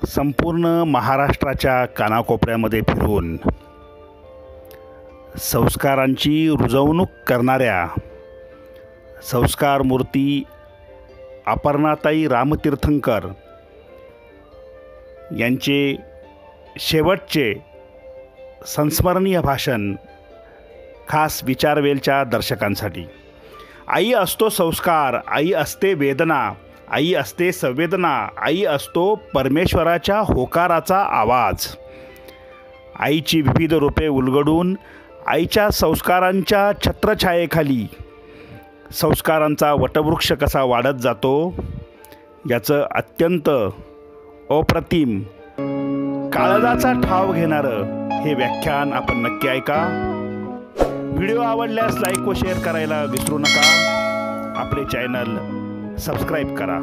संपूर्ण महाराष्ट्राच्या कानाकोपऱ्यामध्ये फिरून संस्कारांची रुजवणूक करणाऱ्या संस्कार मूर्ती अपर्णाताई रामतीर्थंकर यांचे शेवटचे संस्मरणीय भाषण खास विचारवेलच्या दर्शकांसाठी. आई असतो संस्कार, आई असते वेदना, आई असते संवेदना, आई असतो परमेश्वराच्या होकाराचा आवाज. आईची विविध रूपे उलगडून आईच्या संस्कारांच्या छत्रछायेखाली संस्कारांचा वटवृक्ष कसा वाढत जातो याचं अत्यंत अप्रतिम काळजाचा ठाव घेणारं हे व्याख्यान आपण नक्की ऐका. व्हिडिओ आवडल्यास लाईक व शेअर करायला विसरू नका. आपले चॅनल सबस्क्राईब करा.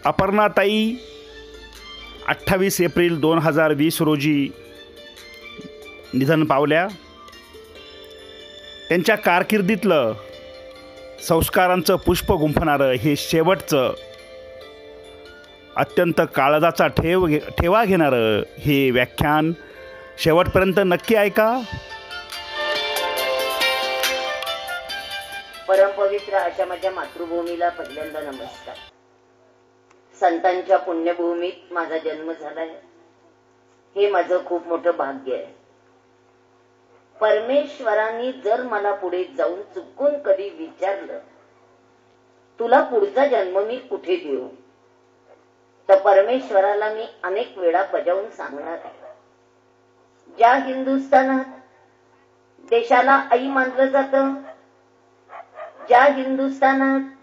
अपर्णाताई 28 एप्रिल 2020 रोजी निधन पावल्या. त्यांच्या कारकिर्दीतलं संस्कारांचं पुष्प गुंफणारं हे शेवटचं अत्यंत काळजाचा ठेवा घेणारं हे व्याख्यान शेवटपर्यंत नक्की ऐका. परमपवित्र अशा माझ्या मातृभूमीला पहिल्यांदा नमस्कार. संतांच्या पुण्यभूमीत माझा जन्म झालाय हे माझं खूप मोठं भाग्य आहे. परमेश्वरांनी जर मला पुढे जाऊन चुकून कधी विचारलं तुला पुढचा जन्म मी कुठे देऊ, तर परमेश्वराला मी अनेक वेळा बजावून सांगणार आहे. ज्या हिंदुस्थानात देशाला आई मानलं जातं, ज्या हिंदुस्थानात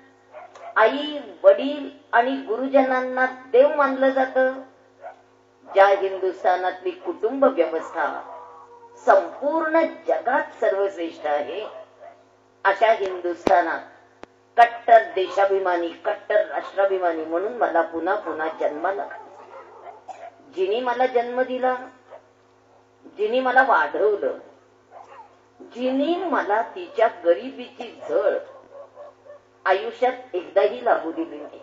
आई वडील आणि गुरुजनांना देव मानलं जातं, ज्या हिंदुस्थानातली कुटुंब व्यवस्था संपूर्ण जगात सर्वश्रेष्ठ आहे, अशा हिंदुस्थानात कट्टर देशाभिमानी, कट्टर राष्ट्राभिमानी म्हणून मला पुन्हा पुन्हा जन्माला, जिनी मला जन्म दिला, जिनी मला वाढवलं, जिनी मला तिच्या गरिबीची झळ आयुष्यात एकदाही लागू दिली नाही.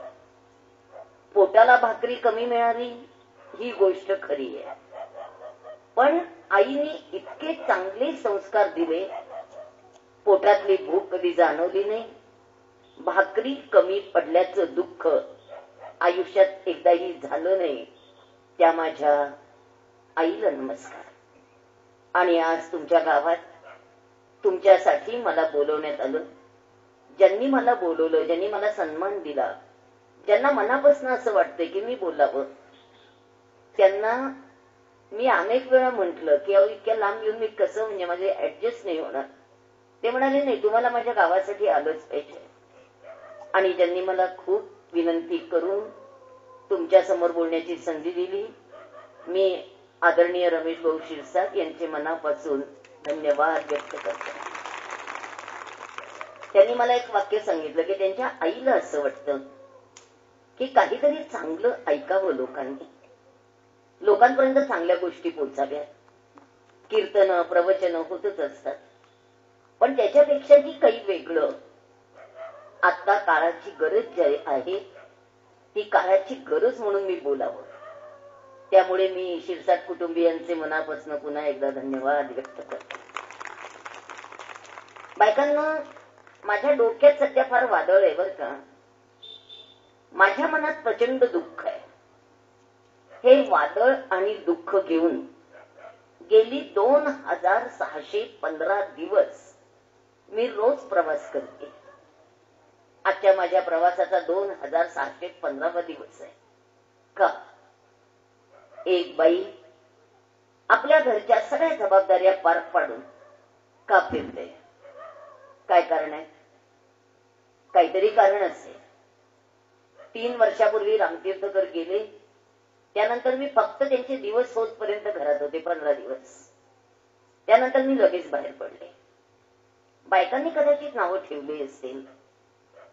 पोटाला भाकरी कमी मिळाली ही गोष्ट खरी आहे, पण आईने इतके चांगले संस्कार दिले, पोटातली भूक कधी जाणवली नाही, भाकरी कमी पडल्याचं दुःख आयुष्यात एकदाही झालं नाही. त्या माझ्या आईला नमस्कार. आणि आज तुमच्या गावात तुमच्यासाठी मला बोलवण्यात आलं. ज्यांनी मला बोलवलं, ज्यांनी मला सन्मान दिला, ज्यांना मनापासून असं वाटतंय की मी बोलावं, त्यांना मी अनेक वेळा म्हंटल की इतक्या लांब येऊन मी कसं, म्हणजे माझे ऍडजस्ट नाही होणार. ते म्हणाले नाही, तुम्हाला माझ्या गावासाठी आलंच पाहिजे. आणि ज्यांनी मला खूप विनंती करून तुमच्या समोर बोलण्याची संधी दिली, मी आदरणीय रमेश भाऊ शिरसाट यांचे मनापासून धन्यवाद व्यक्त करतो. त्यांनी मला एक वाक्य सांगितलं की त्यांच्या आईला असं वाटतं की काहीतरी चांगलं ऐकावं लोकांनी, लोकांपर्यंत चांगल्या गोष्टी पोचाव्यात. कीर्तन प्रवचन होतच असतात, पण त्याच्यापेक्षाही काही वेगळं आता काळाची गरज जी आहे ती काळाची गरज म्हणून मी बोलावं. त्यामुळे मी शिरसाट कुटुंबियांचे मनापासून पुन्हा एकदा धन्यवाद व्यक्त करतो. बायकांना, माझ्या डोक्यात सध्या फार वादळ आहे बरं का. माझ्या मनात प्रचंड दुःख आहे. हे वादळ आणि दुःख घेऊन गेली 2615 दिवस मी रोज प्रवास करते. आजच्या माझ्या प्रवासाचा 2615वा दिवस आहे. का? एक बाई आपल्या घरच्या सगळ्या जबाबदाऱ्या पार पाडून का फिरते? काय कारण आहे? काहीतरी कारण असेल. 3 वर्षापूर्वी रामतीर्थकर गेले, त्यानंतर मी फक्त त्यांचे दिवस होतपर्यंत घरात होते, 15 दिवस. त्यानंतर मी लगेच बाहेर पडले. बायकांनी कदाचित नावं ठेवली असेल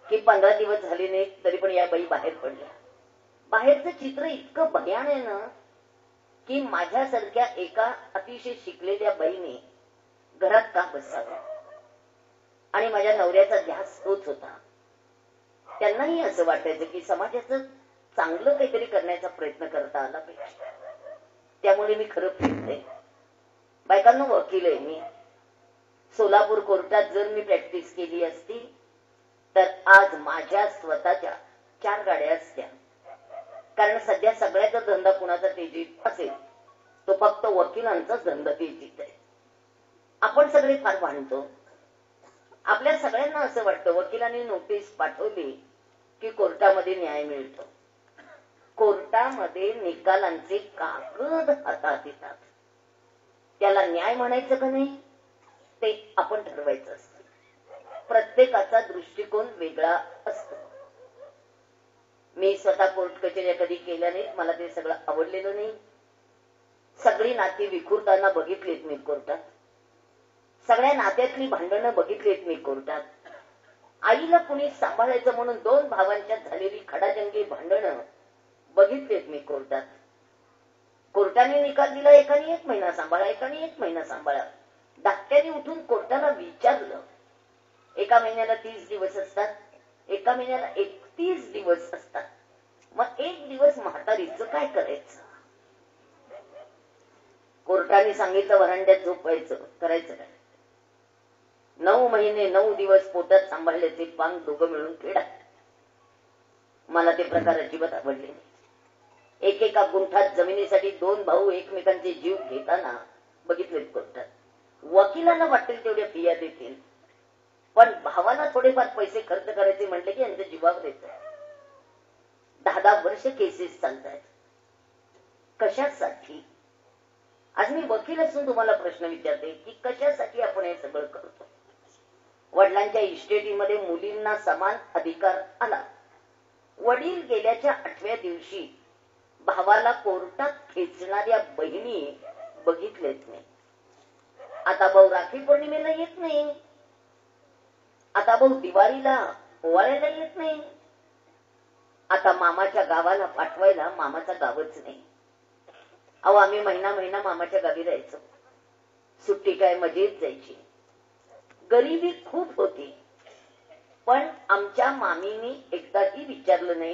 की 15 दिवस झाले नाहीत तरी पण या बाई बाहेर पडल्या. बाहेरचं चित्र इतकं भयान आहे ना की माझ्यासारख्या एका अतिशय शिकलेल्या बाईने घरात का बसावं, आणि माझ्या नवऱ्याचा ध्यास तोच होता. त्यांनाही असं वाटायचं की समाजाचं चांगलं काहीतरी करण्याचा प्रयत्न करता आला पाहिजे. त्यामुळे मी खरं फिरते. बायकांना वकील आहे मी. सोलापूर कोर्टात जर मी प्रॅक्टिस केली असती तर आज माझ्या स्वतःच्या 4 गाड्या असत्या. कारण सध्या सगळ्याचा धंदा कुणाचा तेजीत असेल तो फक्त वकिलांचाच धंदा तेजीत आहे. आपण सगळे फार भांडतो. आपल्या सगळ्यांना असं वाटतं वकिलांनी नोटीस पाठवली की कोर्टामध्ये न्याय मिळतो. कोर्टामध्ये निकालांचे कागद हातात येतात. त्याला न्याय म्हणायचं का नाही ते आपण ठरवायचं असतं. प्रत्येकाचा दृष्टिकोन वेगळा असतो. मी स्वतः कोर्ट कचेऱ्या कधी केल्या नाहीत. मला ते सगळं आवडलेलं नाही. सगळी नाती विखुरताना बघितलीत मी कोर्टात. सगळ्या नात्यातली भांडणं बघितलीत मी कोर्टात. आईला कुणी सांभाळायचं म्हणून 2 भावांच्यात झालेली खडाजंगी भांडणं बघितलीत मी कोर्टात. कोर्टाने निकाल दिला, एकाने 1 महिना सांभाळा, एकाने 1 महिना सांभाळा. धाकट्याने उठून कोर्टाला विचारलं, एका महिन्याला 30 दिवस असतात, एका महिन्याला 31 दिवस असतात, मग 1 दिवस म्हातारीचं काय करायचं? कोर्टाने सांगितलं वरांड्यात झोपायचं. करायचं काय? 9 महिने 9 दिवस पोटात सांभाळल्याचे पांग दोघं मिळून फेडा. मला ते प्रकार अजिबात आवडले नाही. एकेका गुंठात जमिनीसाठी 2 भाऊ एकमेकांचे जीव घेताना बघितलेत कोर्टात. वकिलांना वाटेल तेवढ्या फिया देतील, पण भावाला थोडेफार पैसे खर्च करायचे म्हटले की यांच्या जीवावर येतं. 10-10 वर्ष केसेस चालतायत. कशासाठी? आज मी वकील असून तुम्हाला प्रश्न विचारते की कशासाठी आपण हे सगळं करतो? वडिलांच्या इस्टेटीमध्ये मुलींना समान अधिकार आला. वडील गेल्याच्या 8व्या दिवशी भावाला कोर्टात खेचणाऱ्या बहिणी बघितलेच नाही. आता भाऊ राखी पौर्णिमेला येत नाही. आता भाऊ दिवाळीला ओवाळायला येत नाही. आता मामाच्या गावाला पाठवायला मामाचा गावच नाही. अहो आम्ही महिना मामाच्या गावी राहायचो. सुट्टी काय मजेत जायची. गरिबी खूप होती, पण आमच्या मामीनी एकदाही विचारलं नाही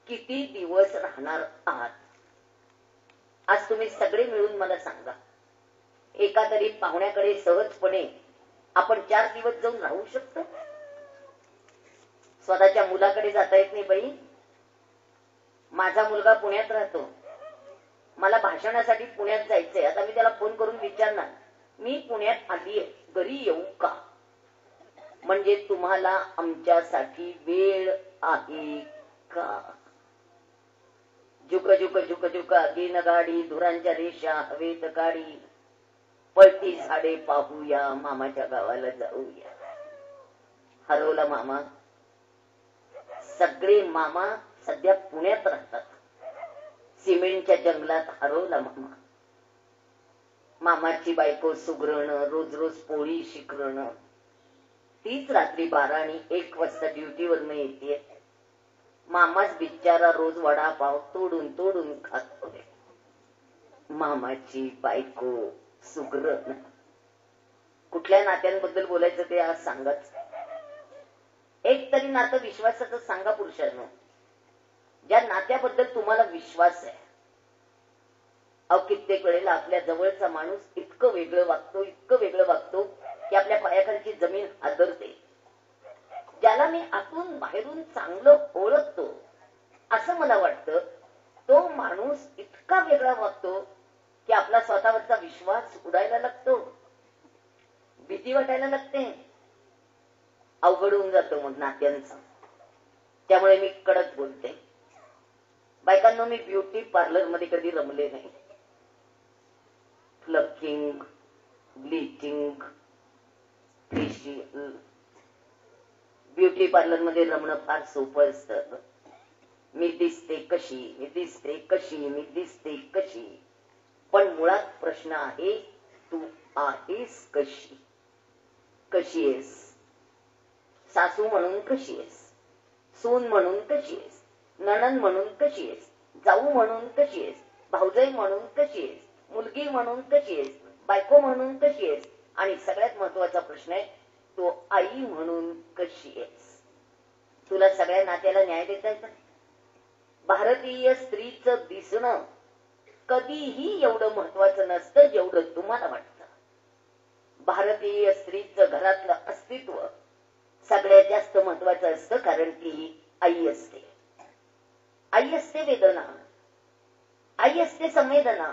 किती दिवस राहणार आहात. आज तुम्ही सगळे मिळून मला सांगा, एका तरी पाहुण्याकडे सहजपणे आपण 4 दिवस जाऊन राहू शकतो? स्वतःच्या मुलाकडे जाता येत नाही बाई. माझा मुलगा पुण्यात राहतो. मला भाषणासाठी पुण्यात जायचंय. आता मी त्याला फोन करून विचारणार, मी पुण्यात आलीये, घरी येऊ का? म्हणजे तुम्हाला आमच्यासाठी वेळ आहे का? झुक झुक झुक झुक अगीन गाडी, धुरांच्या रेषा हवेत काढी, पळती झाडे पाहूया, मामाच्या गावाला जाऊया. हरवला मामा. सगळे मामा सध्या पुण्यात राहतात. सिमेंटच्या जंगलात हरवला मामा. मामाची बायको सुगरण, रोज रोज पोळी शिकरण, तीच रात्री 12 आणि 1 वाजता ड्युटीवरनं येते. मामाच बिचारा रोज वडापाव तोडून तोडून खातोय. मामाची बायको सुगरण. कुठल्या नात्यांबद्दल बोलायचं ते आज सांगाच. एक तरी नातं विश्वासाचं सांगा पुरुषांनो, ज्या नात्याबद्दल तुम्हाला विश्वास आहे. अहो कित्येक वेळेला आपल्या जवळचा माणूस इतकं वेगळं वागतो की आपल्या पायाखालची जमीन हादरते. ज्याला मी आतून बाहेरून चांगलं ओळखतो असं मला वाटतं, तो माणूस इतका वेगळा वागतो की आपला स्वतःवरचा विश्वास उडायला लागतो, भीती वाटायला लागते, अवघड होऊन जातो मग नात्यांचा. त्यामुळे मी कडक बोलते. बायकांना मी ब्युटी पार्लर मध्ये कधी रमले नाही. Plucking, bleaching, facial, beauty parlour मध्ये रमणं फार सोपं असतं. मी दिसते कशी, पण मुळात प्रश्न आहे, तू आहेस कशी? कशी आहेस? सासू म्हणून कशी आहेस? सून म्हणून कशी आहेस? नणंद म्हणून कशी आहेस? जाऊ म्हणून कशी आहेस? भाऊजाई म्हणून कशी आहेस, मुलगी म्हणून कशी आहेस, बायको म्हणून कशी आहेस, आणि सगळ्यात महत्वाचा प्रश्न आहे तो आई म्हणून कशी आहेस. तुला सगळ्या नात्याला न्याय देता येतं. भारतीय स्त्रीचं दिसणं कधीही एवढं महत्वाचं नसतं जेवढं तुम्हाला वाटतं. भारतीय स्त्रीचं घरातलं अस्तित्व सगळ्यात जास्त महत्वाचं असतं, कारण ती आई असते. आई असते वेदना, आई असते संवेदना,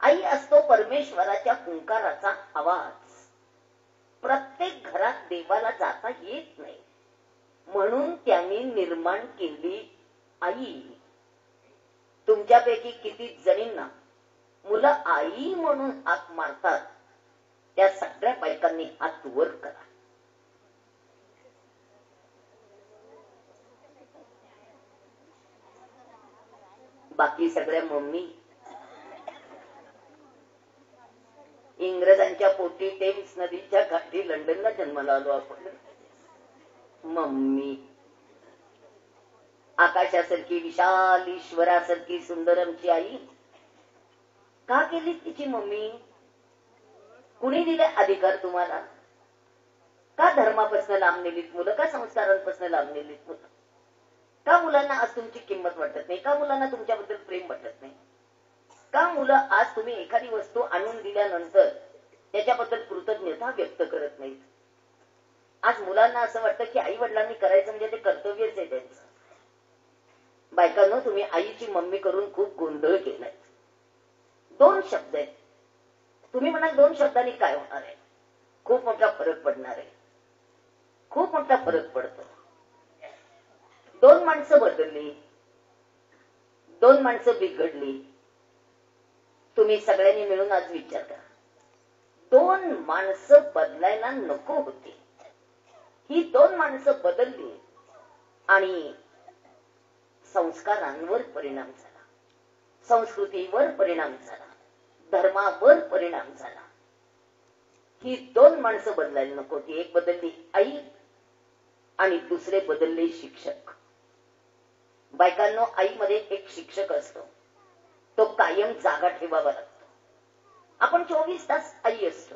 आई असतो परमेश्वराच्या हुंकाराचा आवाज. प्रत्येक घरात देवाला जाता येत नाही, म्हणून त्यांनी निर्माण केली आई. तुमच्यापैकी किती जणींना मुलं आई म्हणून हाक मारतात, त्या सगळ्या बायकांनी हात वर करा. बाकी सगळ्या मम्मी. इंग्रजांच्या पोटी टेम्स नदीच्या काठी लंडनला जन्माला आलो आपण. मम्मी आकाशासारखी विशाल ईश्वरासारखी सुंदर आमची आई का केली तिची मम्मी? कुणी दिले अधिकार तुम्हाला? का धर्मापासून लांब नेलीत मुलं? का संस्कारांपासून लांब नेलीत मुलं? का मुलांना आज तुमची किंमत वाटत नाही? का मुलांना तुमच्याबद्दल प्रेम वाटत नाही? का मुलं आज तुम्ही एखादी वस्तू आणून दिल्यानंतर त्याच्याबद्दल कृतज्ञता व्यक्त करत नाहीत? आज मुलांना असं वाटतं की आई वडिलांनी करायचं म्हणजे ते कर्तव्यच आहे त्यांचं. बायकांनो, तुम्ही आईची मम्मी करून खूप गोंधळ केलाय. 2 शब्द आहेत. तुम्ही म्हणाल 2 शब्दांनी काय होणार आहे? खूप मोठा फरक पडणार आहे. खूप मोठा फरक पडतो. 2 माणसं बदलली, 2 माणसं बिघडली. तुम्ही सगळ्यांनी मिळून आज विचार करा. 2 माणसं बदलायला नको होती, ही 2 माणसं बदलली आणि संस्कारांवर परिणाम झाला, संस्कृतीवर परिणाम झाला, धर्मावर परिणाम झाला. ही 2 माणसं बदलायला नको होती. एक बदलली आई आणि दुसरे बदलले शिक्षक. बायकांनो, आईमध्ये एक शिक्षक असतो, तो कायम जागा ठेवावा लागतो. आपण 24 तास आई असतो.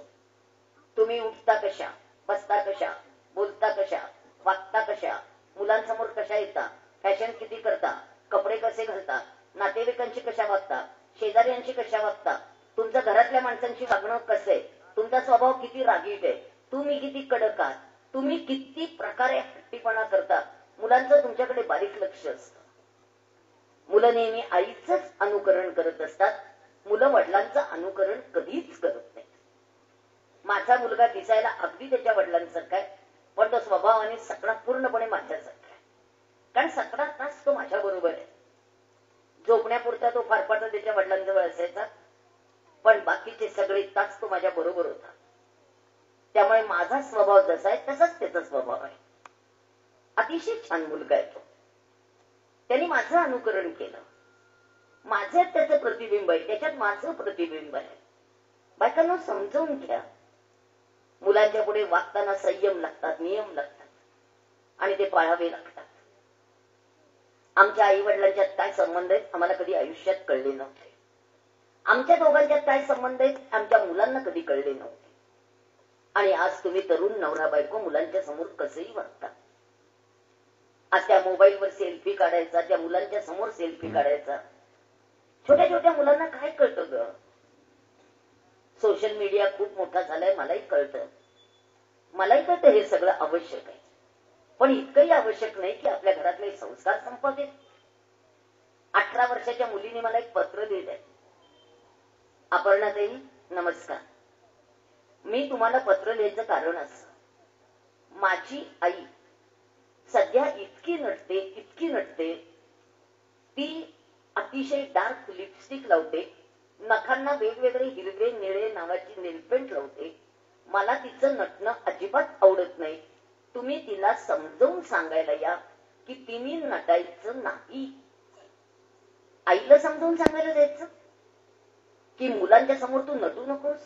तुम्ही उठता कशा, बसता कशा, बोलता कशा, वागता कशा, मुलांसमोर कशा येता, फॅशन किती करता, कपडे कसे घालता, नातेवाईकांशी कशा वागता, शेजाऱ्यांशी कशा वागता, तुमच्या घरातल्या माणसांशी वागणं कसं आहे, तुमचा स्वभाव किती रागीट आहे, तुम्ही किती कडक आहात, तुम्ही किती प्रकारे हट्टीपणा करता, मुलांचं तुमच्याकडे बारीक लक्ष असतं. मुलं नेहमी आईचंच अनुकरण करत असतात. मुलं वडिलांचं अनुकरण कधीच करत नाही. माझा मुलगा दिसायला अगदी त्याच्या वडिलांसारखा आहे, पण तो स्वभावाने सगळा पूर्णपणे माझ्यासारखा आहे. कारण 17 तास तो माझ्या बरोबर आहे. झोपण्यापुरता तो फारफार त्याच्या वडिलांजवळ असायचा, पण बाकीचे सगळे तास तो माझ्या बरोबर होता. त्यामुळे माझा स्वभाव जसा आहे तसाच त्याचा स्वभाव आहे. अतिशय छान मुलगा आहे तो. त्यांनी माझं अनुकरण केलं. माझ्यात त्याचं प्रतिबिंब आहे, त्याच्यात माझं प्रतिबिंब आहे. बायकांना समजून घ्या. मुलांच्या पुढे वागताना संयम लागतात, नियम लागतात आणि ते पाळावे लागतात. आमच्या आई वडिलांच्यात काय संबंध आहेत आम्हाला कधी आयुष्यात कळले नव्हते. आमच्या दोघांच्यात काय संबंध आहेत आमच्या मुलांना कधी कळले नव्हते. आणि आज तुम्ही तरुण नवरा बायको मुलांच्या समोर कसंही वागता. आज त्या मोबाईलवर सेल्फी काढायचा, त्या मुलांच्या समोर सेल्फी काढायचा. छोट्या छोट्या मुलांना काय कळतं ग? सोशल मीडिया खूप मोठा झालाय, मलाही कळतं. मलाही कळतं हे सगळं आवश्यक आहे, पण इतकंही आवश्यक नाही की आपल्या घरातले संस्कार संपवते. 18 वर्षाच्या मुलीने मला एक पत्र लिहिलंय. अपर्णाताई नमस्कार, मी तुम्हाला पत्र लिहायचं कारण असं, माझी आई सध्या इतकी नटते, ती अतिशय डार्क लिपस्टिक लावते, नखांना वेगवेगळे हिरवे निळे नावाची नेलपेंट लावते. मला तिचं नटणं अजिबात आवडत नाही. तुम्ही तिला समजावून सांगायला या की तिने नटायचं नाही. आईला समजावून सांगायला जायचं की मुलांच्या समोर तू नटू नकोस,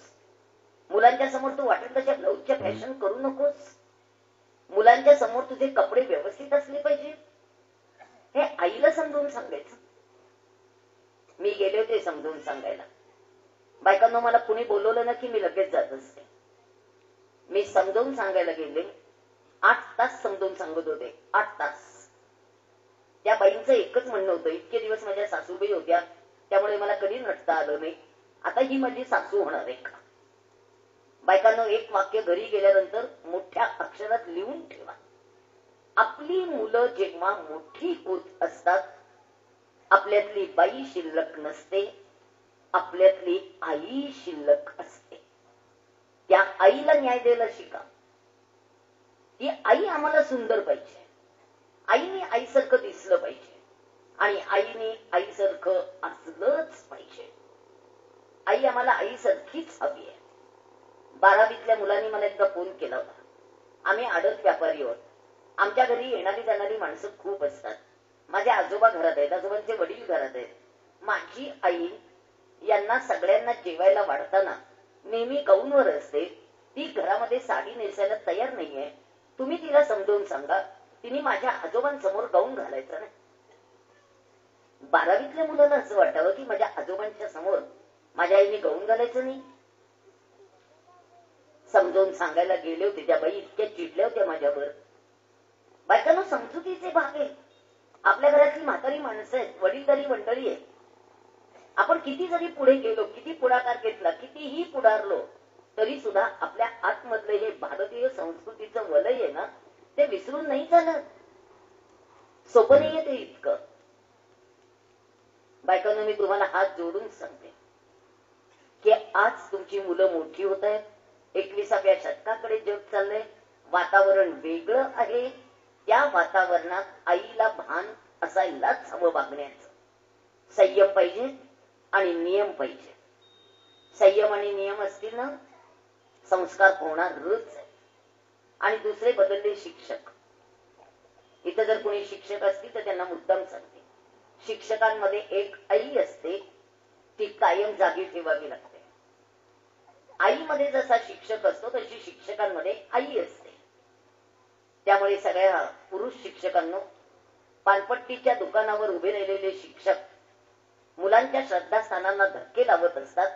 मुलांच्या समोर तू वाटेल तशा ब्लाऊजच्या फॅशन करू नकोस, मुलांच्या समोर तुझे कपडे व्यवस्थित असले पाहिजे. हे आईला समजावून सांगायचं. मी गेले होते समजून सांगायला. बायकांनो, मला कुणी बोलवलं ना की मी लगेच जात असते. मी समजावून सांगायला गेले, 8 तास समजावून सांगत होते. 8 तास. त्या बाईंचं एकच म्हणणं होतं, इतके दिवस माझ्या सासूबाई होत्या त्यामुळे मला कधी नटता आलं नाही, आता ही माझी सासू होणार आहे का? बायकांनो, एक वाक्य घरी गेल्यानंतर मोठ्या अक्षरात लिहून ठेवा. आपली मुलं जेव्हा मोठी होत असतात, आपल्यातली बाई शिल्लक नसते, आपल्यातली आई शिल्लक असते. त्या आईला न्याय द्यायला शिका. ती आई आम्हाला सुंदर पाहिजे, आईने आईसारखं दिसलं पाहिजे आणि आईने आईसारखं असलंच पाहिजे. आई आम्हाला आईसारखीच हवी आहे. 12वीतल्या मुलांनी मला एकदा फोन केला होता. आम्ही आडत व्यापारी आहोत. आमच्या घरी येणारी जाणारी माणसं खूप असतात. माझे आजोबा घरात आहेत, आजोबांचे वडील घरात आहेत. माझी आई यांना सगळ्यांना जेवायला वाढताना नेहमी गाऊनवर असते. ती घरामध्ये साडी नेसायला तयार नाहीये. तुम्ही तिला समजावून सांगा, तिने माझ्या आजोबांसमोर गाऊन घालायचं नाही. 12वीतल्या मुलाला असं वाटावं की माझ्या आजोबांच्या समोर माझ्या आईने गाऊन घालायचं नाही. समजावून सांगायला गेले होते, त्या बाई इतक्या चिडल्या होत्या माझ्यावर. बायकांनो, समजुतीचे भाग आहे. आपल्या घरातली म्हातारी माणसं आहेत, वडीलधारी मंडळी आहे. आपण किती जरी पुढे गेलो, किती पुढाकार घेतला, कितीही पुढारलो, तरी सुद्धा आपल्या आतमधलं हे भारतीय संस्कृतीचं वलय आहे ना, ते विसरून नाही चालत. सोपं नाहीये ते इतकं. बायकांनो, मी तुम्हाला हात जोडून सांगते की आज तुमची मुलं मोठी होत आहेत. 21व्या शतकाकडे जग चाललंय. वातावरण वेगळं आहे. त्या वातावरणात आईला भान असायलाच हवं वागण्याचं. संयम पाहिजे आणि नियम पाहिजे. संयम आणि नियम असतील ना, संस्कार होणारच आहे. आणि दुसरे बदलले शिक्षक. इथं जर कोणी शिक्षक असतील तर त्यांना मुद्दाम सांगते, शिक्षकांमध्ये एक आई असते, ती कायम जागी ठेवावी लागते. आईमध्ये जसा शिक्षक असतो तशी शिक्षकांमध्ये आई असते. त्यामुळे सगळ्या पुरुष शिक्षकांनो, पानपट्टीच्या दुकानावर उभे राहिलेले शिक्षक मुलांच्या श्रद्धास्थानांना धक्के लावत असतात,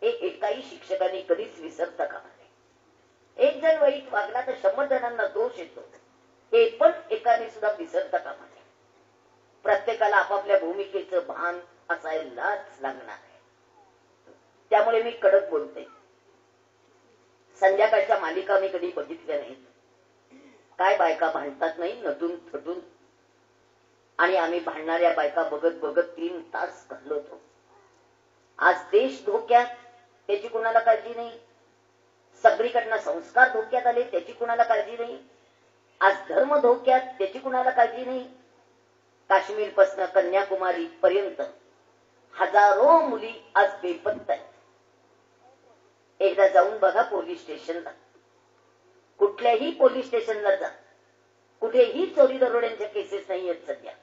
हे एकाही शिक्षकांनी कधीच विसरता कामा नये. एक जण वाईट वागला तर 100 जणांना दोष येतो, हे पण एकाने सुद्धा विसरता कामा नये. प्रत्येकाला आपापल्या भूमिकेचं भान असायलाच लागणार आहे. त्यामुळे मी कडक बोलते. संध्याकाळच्या मालिका मी कधी बघितल्या नाहीत. काय बायका भांडतात नाही, नटून थटून. आणि आम्ही भांडणाऱ्या बायका बघत बघत 3 तास घालवतो. आज देश धोक्यात, त्याची कुणाला काळजी नाही. सगळीकडनं संस्कार धोक्यात आले, त्याची कुणाला काळजी नाही. आज धर्म धोक्यात, त्याची कुणाला काळजी नाही. काश्मीर पासून कन्याकुमारी पर्यंत हजारो मुली आज बेपत्ता आहेत. एकदा जाऊन बघा पोलीस स्टेशनला. कुठल्याही पोलीस स्टेशनला जा, कुठेही चोरी दरोड्यांच्या केसेस नाही आहेत सध्या.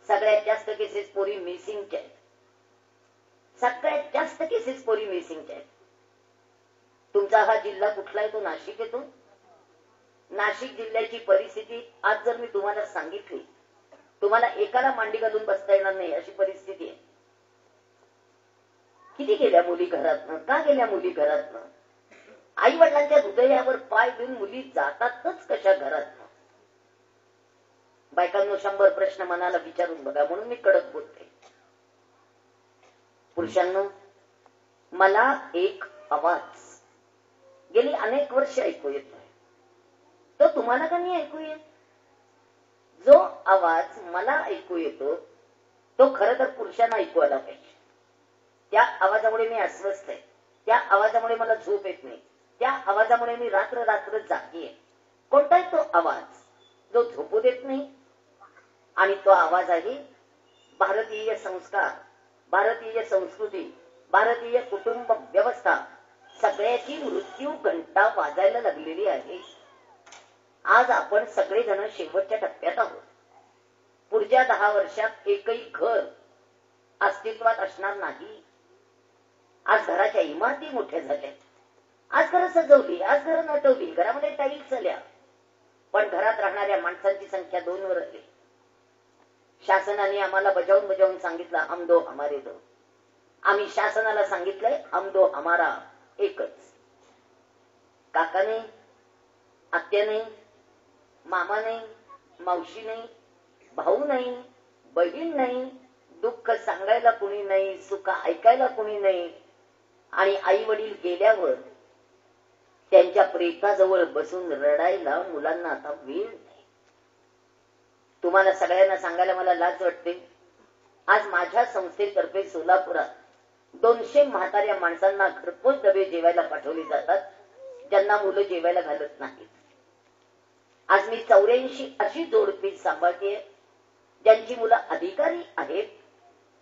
सगळ्यात जास्त केसेस पोरी मिसिंगच्या आहेत. सगळ्यात जास्त केसेस पोरी मिसिंगच्या आहेत. तुमचा हा जिल्हा कुठला आहे? तो नाशिक येतो. नाशिक जिल्ह्याची परिस्थिती आज जर मी तुम्हाला सांगितली, तुम्हाला एकाला मांडी घालून बसता येणार नाही अशी परिस्थिती आहे. किती गेल्या मुली घरातनं? का गेल्या मुली घरातनं? आई वडिलांच्या हृदयावर पाय देऊन मुली जातातच कशा घरातनं? बायकांनो, 100 प्रश्न मनाला विचारून बघा. म्हणून मी कडक बोलते. पुरुषांनो, मला एक आवाज गेली अनेक वर्ष ऐकू येतोय. तो तुम्हाला का नाही ऐकू येत? जो आवाज मला ऐकू येतो तो खरं तर पुरुषांना ऐकू आला पाहिजे. त्या आवाजामुळे मी अस्वस्थ आहे. त्या आवाजामुळे मला झोप येत नाही. त्या आवाजामुळे मी रात्र रात्र जागी आहे. कोणता आहे तो आवाज जो झोपू देत नाही? आणि तो आवाज आहे भारतीय संस्कार, भारतीय संस्कृती, भारतीय कुटुंब व्यवस्था. सगळ्याची मृत्यू घंटा वाजायला लागलेली आहे. आज आपण सगळेजण शेवटच्या टप्प्यात आहोत. पुढच्या 10 वर्षात एकही घर अस्तित्वात असणार नाही. आज घराच्या इमारती मोठ्या झाल्या. आज घरं सजवली, आज घरं नटवली, घरामध्ये टाईल्स आल्या, पण घरात राहणाऱ्या माणसांची संख्या 2 वर आली. शासनाने आम्हाला बजावून सांगितलं हम दो हमारे दो. आम्ही शासनाला सांगितलंय हम दो हमारा एकच. काका नाही, आत्या नाही, मामा नाही, मावशी नाही, भाऊ नाही, बहीण नाही, दुःख सांगायला कुणी नाही, सुख ऐकायला कुणी नाही. आणि आई वडील गेल्यावर त्यांच्या प्रेताजवळ बसून रडायला मुलांना आता वेळ नाही. तुम्हाला सगळ्यांना सांगायला मला लाज वाटते. आज माझ्या संस्थेतर्फे सोलापुरात 200 म्हाताऱ्या माणसांना घरपोच डबे जेवायला पाठवले जातात, ज्यांना मुलं जेवायला घालत नाहीत. आज मी 84 अशी जोडपी सांभाळते ज्यांची मुलं अधिकारी आहेत,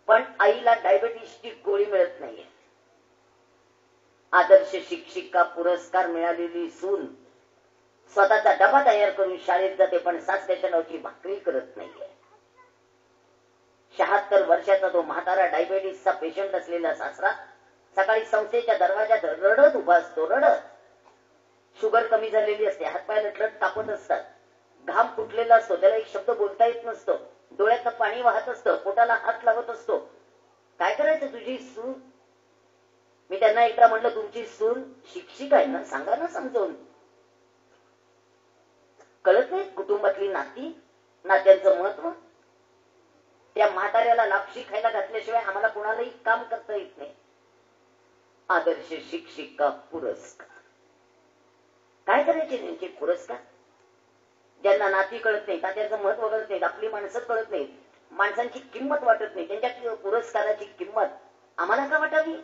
पण आईला डायबिटीसची गोळी मिळत नाहीये. आदर्श शिक्षिका पुरस्कार मिळालेली सून स्वतःचा डबा तयार करून शाळेत जाते, पण सासऱ्याच्या नावाची भाकरी करत नाहीये. 76 वर्षाचा तो म्हातारा डायबिटीसचा पेशंट असलेला सासरा सकाळी संस्थेच्या दरवाजात रडत उभा असतो. रडत. शुगर कमी झालेली असते, हातपाय लटलट कापत असतात, घाम फुटलेला असतो, त्याला एक शब्द बोलता येत नसतो, डोळ्यातलं पाणी वाहत असतं, पोटाला हात लावत असतो. काय करायचं तुझी सून? मी त्यांना एकदा म्हटलं, तुमची सून शिक्षिका आहे ना, सांगा ना समजून. कळत नाही कुटुंबातली नाती, नात्यांचं महत्व. त्या म्हाताऱ्याला लापशी खायला घातल्याशिवाय आम्हाला कोणालाही काम करता येत नाही. आदर्श शिक्षिका पुरस्कार. काय करायचे त्यांचे पुरस्कार? ज्यांना नाती कळत नाही, नात्याचं महत्व कळत नाही, आपली माणसं कळत नाही, माणसांची किंमत वाटत नाही, त्यांच्या पुरस्काराची किंमत आम्हाला का वाटावी?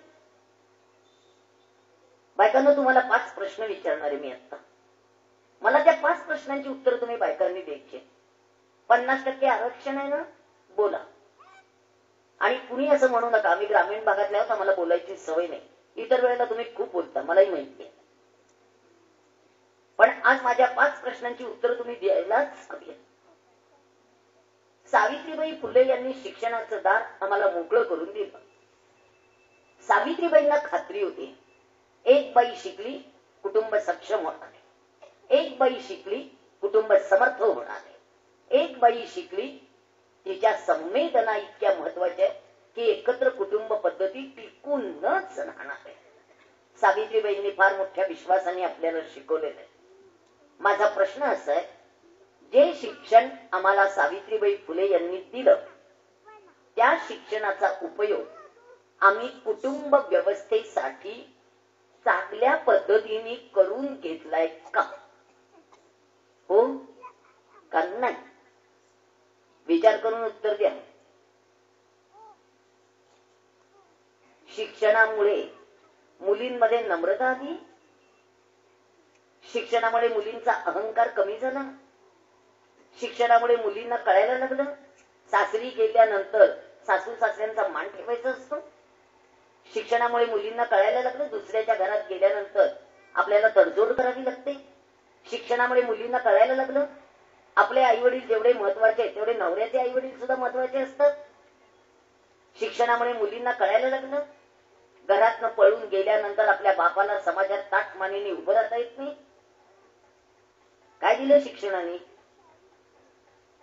बायकांना तुम्हाला 5 प्रश्न विचारणार आहे मी आता. मला त्या 5 प्रश्नांची उत्तर तुम्ही बायकांनी द्यायची. 50% आरक्षण आहे ना, बोला. आणि कुणी असं म्हणू नका आम्ही ग्रामीण भागातल्या आहोत, आम्हाला बोलायची सवय नाही. इतर वेळेला तुम्ही खूप बोलता, मलाही माहिती आहे. पण आज माझ्या 5 प्रश्नांची उत्तर तुम्ही द्यायलाच हवी. सावित्रीबाई फुले यांनी शिक्षणाचं दार आम्हाला मोकळं करून दिलं. सावित्रीबाईंना खात्री होती, एक बाई शिकली कुटुंब सक्षम होणार आहे, एक बाई शिकली कुटुंब समर्थ होणार आहे, एक बाई शिकली तिच्या संवेदना इतक्या महत्वाच्या की एकत्र कुटुंब पद्धती टिकूनच राहणार आहे. सावित्रीबाईंनी फार मोठ्या विश्वासाने आपल्याला शिकवलेलं आहे. माझा प्रश्न असा आहे, जे शिक्षण आम्हाला सावित्रीबाई फुले यांनी दिलं, त्या शिक्षणाचा उपयोग आम्ही कुटुंब व्यवस्थेसाठी चांगल्या पद्धतीने करून घेतलाय का? हो का नाही? विचार करून उत्तर द्या. शिक्षणामुळे मुलींमध्ये नम्रता आली, शिक्षणामुळे मुलींचा अहंकार कमी झाला, शिक्षणामुळे मुलींना कळायला लागलं सासरी गेल्यानंतर सासू सासऱ्यांचा मान ठेवायचा असतो, शिक्षणामुळे मुलींना कळायला लागलं दुसऱ्याच्या घरात गेल्यानंतर आपल्याला तडजोड करावी लागते, शिक्षणामुळे मुलींना कळायला लागलं आपले आई वडील जेवढे महत्वाचे आहेत तेवढे नवऱ्याचे आई वडील सुद्धा महत्वाचे असतात, शिक्षणामुळे मुलींना कळायला लागलं घरातनं पळून गेल्यानंतर आपल्या बापाला समाजात ताठ मानेने उभं राहता येत नाही. काय दिलं शिक्षणाने?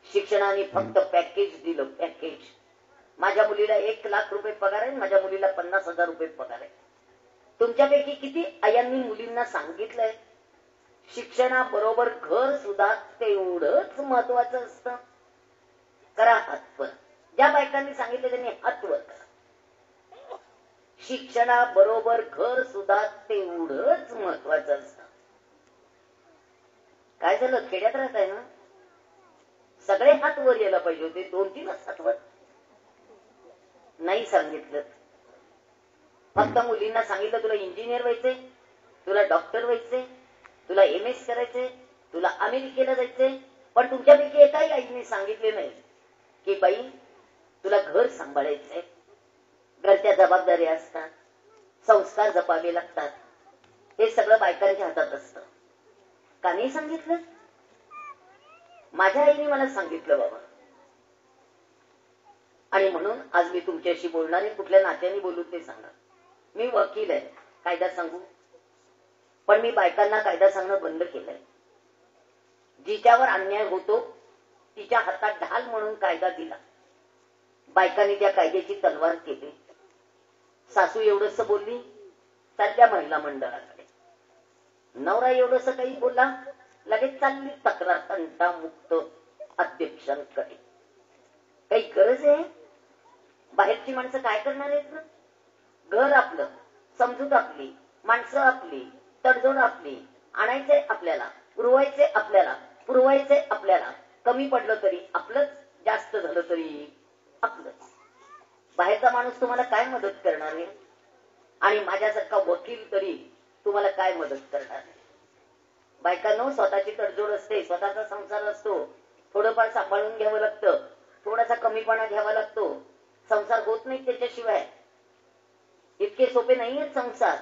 शिक्षणाने फक्त पॅकेज दिलं, पॅकेज. माझ्या मुलीला 1 लाख रुपये पगार आहे, माझ्या मुलीला 50,000 रुपये पगार आहे. तुमच्यापैकी किती आयांनी मुलींना सांगितलंय शिक्षणाबरोबर घर सुद्धा तेवढंच महत्वाचं असतं? करा हातवर. ज्या बायकांनी सांगितलं त्यांनी हातवर करा. शिक्षणाबरोबर घर सुद्धा तेवढंच महत्वाचं असतं. काय झालं? खेड्यात राहत आहे ना, सगळे हात वर यायला पाहिजे होते, 2-3च हात वर नाही सांगितलं. फक्त मुलींना सांगितलं तुला इंजिनियर व्हायचंय, तुला डॉक्टर व्हायचंय, तुला MS करायचंय, तुला अमेरिकेला जायचंय. पण तुमच्यापैकी एकाही आईने सांगितले नाही की बाई तुला घर सांभाळायचंय, घरच्या जबाबदाऱ्या असतात, संस्कार जपावे लागतात, हे सगळं बायकांच्या हातात असतं. का नाही सांगितलं? माझ्या आईने मला सांगितलं बाबा. आणि म्हणून आज मी तुमच्याशी बोलणार आहे. कुठल्या नात्याने बोलू ते सांगा. मी वकील आहे, कायदा सांगू? पण मी बायकांना कायदा सांगणं बंद केलंय. जिच्यावर अन्याय होतो तिच्या हातात ढाल म्हणून कायदा दिला. बायकांनी त्या कायद्याची तलवार केली. सासू एवढंस बोलली चालत्या महिला मंडळाकडे. नवरा एवढंस काही बोलला लगेच चालली तक्रार तंटा मुक्त अध्यक्षांकडे. काही गरज आहे? बाहेरची माणसं काय करणार आहेत ना? घर आपलं, समजूत आपली, माणसं आपली, तडजोड आपली, आणायचे आपल्याला, पुरवायचे आपल्याला, पुरवायचे आपल्याला. कमी पडलं तरी आपलंच, जास्त झालं तरी आपलंच. बाहेरचा माणूस तुम्हाला काय मदत करणार आहे? आणि माझ्यासारखा वकील तरी तुम्हाला काय मदत करणार आहे? बायकांनो, स्वतःची तडजोड असते, स्वतःचा संसार असतो, थोडंफार सांभाळून घ्यावं लागतं, थोडासा कमीपणा घ्यावा लागतो. संसार होत नाही त्याच्याशिवाय. इतके सोपे नाहीये संसार.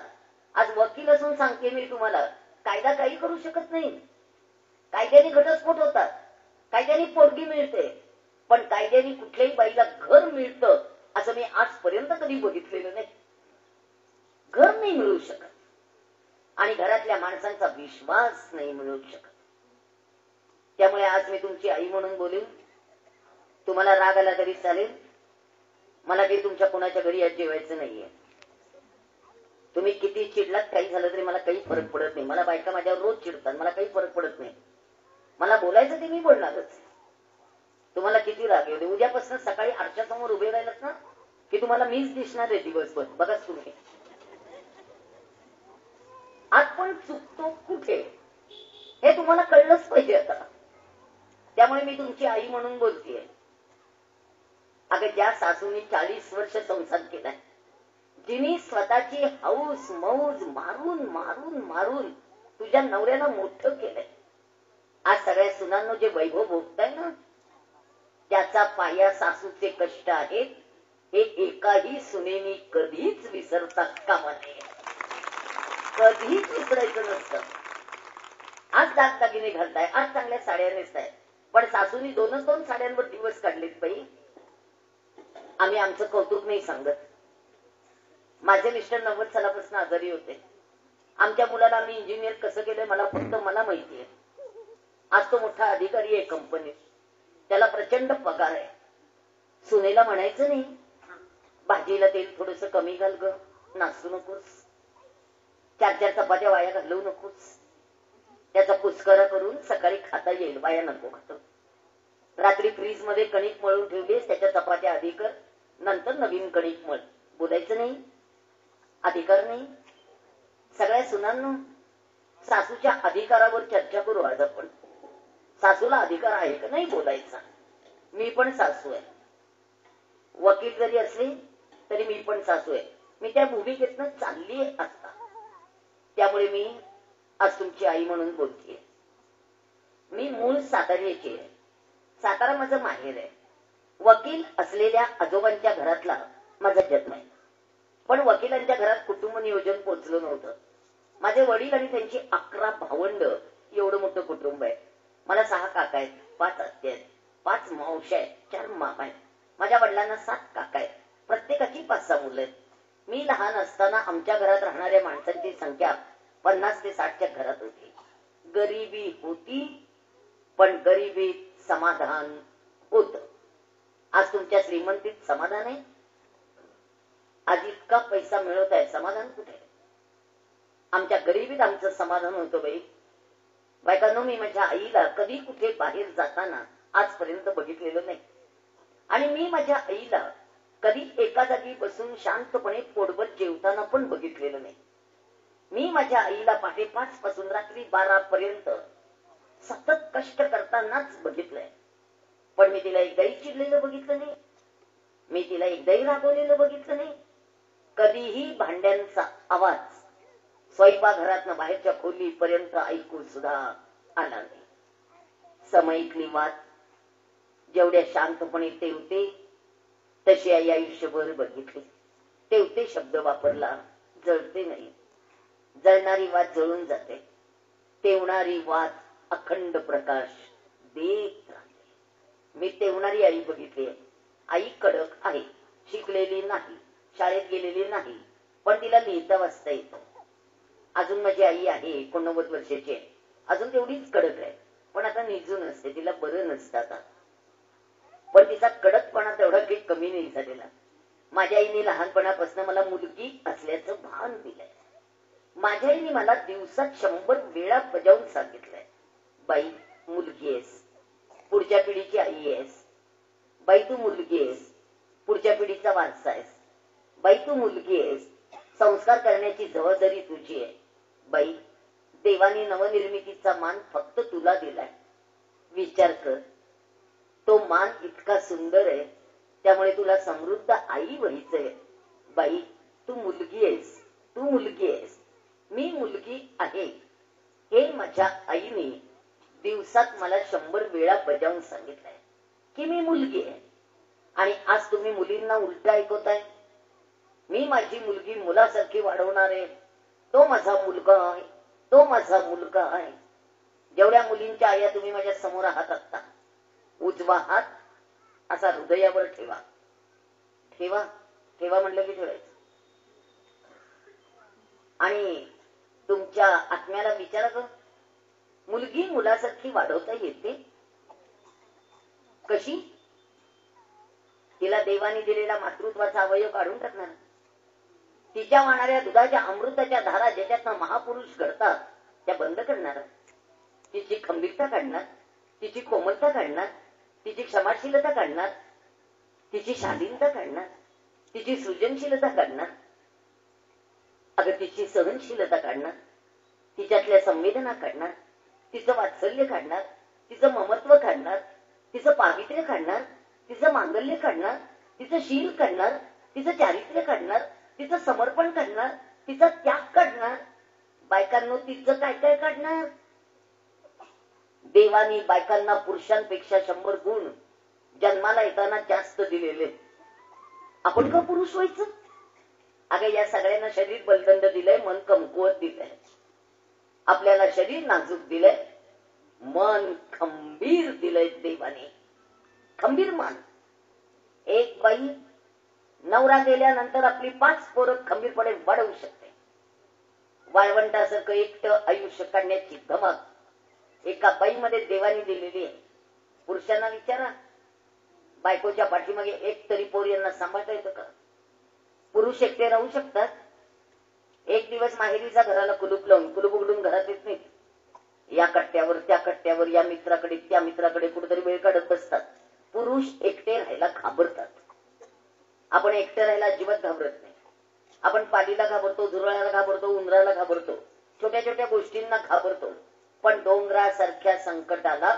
आज वकील असून सांगते मी तुम्हाला, कायदा काही करू शकत नाही. कायद्याने घटस्फोट होतात, कायद्याने पोरगी मिळते, पण कायद्याने कुठल्याही बाईला घर मिळतं असं मी आजपर्यंत कधी बघितलेलं नाही. घर नाही मिळू शकत आणि घरातल्या माणसांचा विश्वास नाही मिळू शकत. त्यामुळे आज मी तुमची आई म्हणून बोलेन. तुम्हाला राग आला तरी चालेल, मला काही तुमच्या कोणाच्या घरी आज जेवायचं नाहीये. तुम्ही किती चिडलात, काही झालं तरी मला काही फरक पडत नाही. मला बायका माझ्यावर रोज चिडतात, मला काही फरक पडत नाही. मला बोलायचं ते मी बोलणारच. तुम्हाला किती राग येऊ दे, उद्यापासून सकाळी आरशासमोर उभे राहिलात ना की तुम्हाला मीच दिसणार आहे दिवसभर. बघाच तुम्ही आपण चुकतो कुठे हे तुम्हाला कळलंच पाहिजे आता. त्यामुळे मी तुमची आई म्हणून बोलतेय. अगं, ज्या सासूनी 40 वर्ष संसार केलाय, जिनी स्वतःची हौस मौज मारून मारून मारून तुझ्या नवऱ्याला मोठं केलंय, आज सगळ्या सुनांनो जे वैभव भोगताय ना, त्याचा पाया सासूचे कष्ट आहेत हे एकाही सुनेनी कधीच विसरता कामा नये. कधीच विसरायचं नसतं. आज दागदागिने घालताय, आज चांगल्या साड्या नेसताय, पण सासूनी 2 साड्यांवर दिवस काढलेत बाई. आम्ही आमचं कौतुक नाही सांगत. माझे मिस्टर 90 सालापासून आजारी होते. आमच्या मुलाला आम्ही इंजिनियर कसं केलंय मला माहितीये. आज तो मोठा अधिकारी आहे कंपनीत, त्याला प्रचंड पगार आहे. सुनेला म्हणायचं नाही, भाजीला तेल थोडस कमी घाल ग, नाचू नकोस, 4 चपात्या वाया घालवू नकोस, त्याचा पुस्करा करून सकाळी खाता येईल, वाया नको खातो. रात्री फ्रीज मध्ये कणिक मळून ठेवलीस, त्याच्या चपात्या आधी कर, नंतर नवीन कणिक मळ. बोलायचं नाही, अधिकार नाही. सगळ्या सुनांनो, सासूच्या अधिकारावर चर्चा करू आज आपण. सासूला अधिकार आहे का नाही बोलायचा? मी पण सासू आहे. वकील जरी असले तरी मी पण सासू आहे. मी त्या भूमिकेतनं चालली आहे आता. त्यामुळे मी आज तुमची आई म्हणून बोलतेय. मी मूळ साताऱ्याची आहे. सातारा माझं माहेर आहे. वकील असलेल्या आजोबांच्या घरातला माझा जन्म आहे. पण वकिलांच्या घरात कुटुंब नियोजन पोचलं नव्हतं. माझे वडील आणि त्यांची 11 भावंड एवढं मोठं कुटुंब आहे. मला 6 काका आहेत, 5 आत्या आहेत, 5 मावश्या आहेत, 4 मामा आहेत. माझ्या वडिलांना 7 काका आहेत, प्रत्येकाची 5-6 मुलं आहेत. मी लहान असताना आमच्या घरात राहणाऱ्या माणसांची संख्या 50 ते 60च्या घरात होती. गरिबी होती, पण गरिबीत समाधान होत. आज तुमच्या श्रीमंतीत समाधान आहे? आज इतका पैसा मिळवत आहे, समाधान कुठे? आमच्या गरिबीत आमचं समाधान होतं बाई. बायकांनो, मी माझ्या आईला कधी कुठे बाहेर जाताना आजपर्यंत बघितलेलं नाही. आणि मी माझ्या आईला कधी एका जागी बसून शांतपणे पोटभर जेवताना पण बघितलेलं नाही. मी माझ्या आईला पहाटे 5 पासून रात्री 12 पर्यंत सतत कष्ट करतानाच बघितलंय. पण मी तिला एकदाही चिडलेलं बघितलं नाही. मी तिला एकदाही रागवलेलं बघितलं नाही. कधीही भांड्यांचा आवाज स्वयंपाकघरातनं बाहेरच्या खोलीपर्यंत ऐकू सुद्धा आला नाही. समईतली वाद जेवढ्या शांतपणे तेवते तशी आई आयुष्यभर बघितली. तेवते शब्द वापरला, जळते नाही. जळणारी वाद जळून जाते, तेवणारी वाद अखंड प्रकाश देत राहते. मी तेवणारी आई बघितली. आई कडक आहे, शिकलेली नाही, शाळेत गेलेली नाही, पण तिला लिहिता वाचता येतं. अजून माझी आई आहे, 89 वर्षाची आहे, अजून तेवढीच कडक आहे, पण आता निजून असते, तिला बरं नसतं आता. पण तिचा कडकपणा तेवढा काही कमी नाही झालेला. माझ्या आईने लहानपणापासून मला मुलगी असल्याचं भान दिलंय. माझ्या आईने मला दिवसात 100 वेळा बजावून सांगितलंय, बाई मुलगी आहेस, पुढच्या पिढीची आई आहेस. बाई तू मुलगी आहेस, पुढच्या पिढीचा वारसा आहेस. बाई तू मुलगी आहेस, संस्कार करण्याची जबाबदारी तुझी आहे. बाई देवाने नवनिर्मितीचा मान फक्त तुला दिलाय. विचार कर, तो मान इतका सुंदर आहे, त्यामुळे तुला समृद्ध आई व्हायचंय. बाई तू मुलगी आहेस, तू मुलगी आहेस, मी मुलगी आहे, हे माझ्या आईने दिवसात मला 100 वेळा बजावून सांगितलंय की मी मुलगी आहे. आणि आज तुम्ही मुलींना उलट ऐकवताय. मी माझी मुलगी मुलासारखी वाढवणार आहे, तो माझा मुलगा आहे, तो माझा मुलगा आहे. जेवढ्या मुलींच्या आया तुम्ही माझ्या समोर आहात आता, उजवा हात असा हृदयावर ठेवा. ठेवा ठेवा म्हटलं की ठेवायचं. आणि तुमच्या आत्म्याला विचारा, मुलगी मुलासारखी वाढवता येते कशी? तिला देवाने दिलेला मातृत्वाचा अवयव काढून टाकणार. तिच्या वाहणाऱ्या दुधाच्या अमृताच्या धारा ज्याच्यातनं महापुरुष घडतात त्या बंद करणार. तिची खंबीरता काढणार, तिची कोमलता काढणार, तिची क्षमाशीलता काढणार, तिची शालीनता काढणार, तिची सृजनशीलता काढणार, अगं तिची सहनशीलता काढणार, तिच्यातल्या संवेदना काढणार, तिचं वात्सल्य काढणार, तिचं ममत्व काढणार, तिचं पावित्र्य काढणार, तिचं मांगल्य काढणार, तिचं शील काढणार, तिचं चारित्र्य काढणार, तिचं समर्पण काढणार, तिचा त्याग काढणार. बायकांनो तिचं काय काय काढणार? देवानी बायकांना पुरुषांपेक्षा 100 गुण जन्माला येताना जास्त दिलेले. आपण का पुरुष व्हायचं? अगं या सगळ्यांना शरीर बलदंड दिलंय, मन कमकुवत दिलंय. आपल्याला शरीर नाजूक दिलंय, मन खंबीर दिलंय देवाने. खंबीर मन. एक बाई नवरा गेल्यानंतर आपली 5 पोरं खंबीरपणे वाढवू शकते. वाळवंटासारखं एकटं आयुष्य काढण्याची धमक एका बाईमध्ये देवाने दिलेली आहे. पुरुषांना विचारा, बायकोच्या पाठीमागे एक तरी पोर यांना सांभाळता येतं का? पुरुष एकटे राहू शकतात? एक दिवस माहेरीचा घराला कुलूप लावून, कुलूप उघडून घरात येत नाही. या कट्ट्यावर त्या कट्ट्यावर, या मित्राकडे त्या मित्राकडे कुठेतरी वेळ काढत बसतात. पुरुष एकटे राहायला घाबरतात. आपण एकटे राहायला अजिबात घाबरत नाही. आपण पालीला घाबरतो, झुरळाला घाबरतो, उंदराला घाबरतो, छोट्या छोट्या गोष्टींना घाबरतो. पण डोंगरासारख्या संकटाला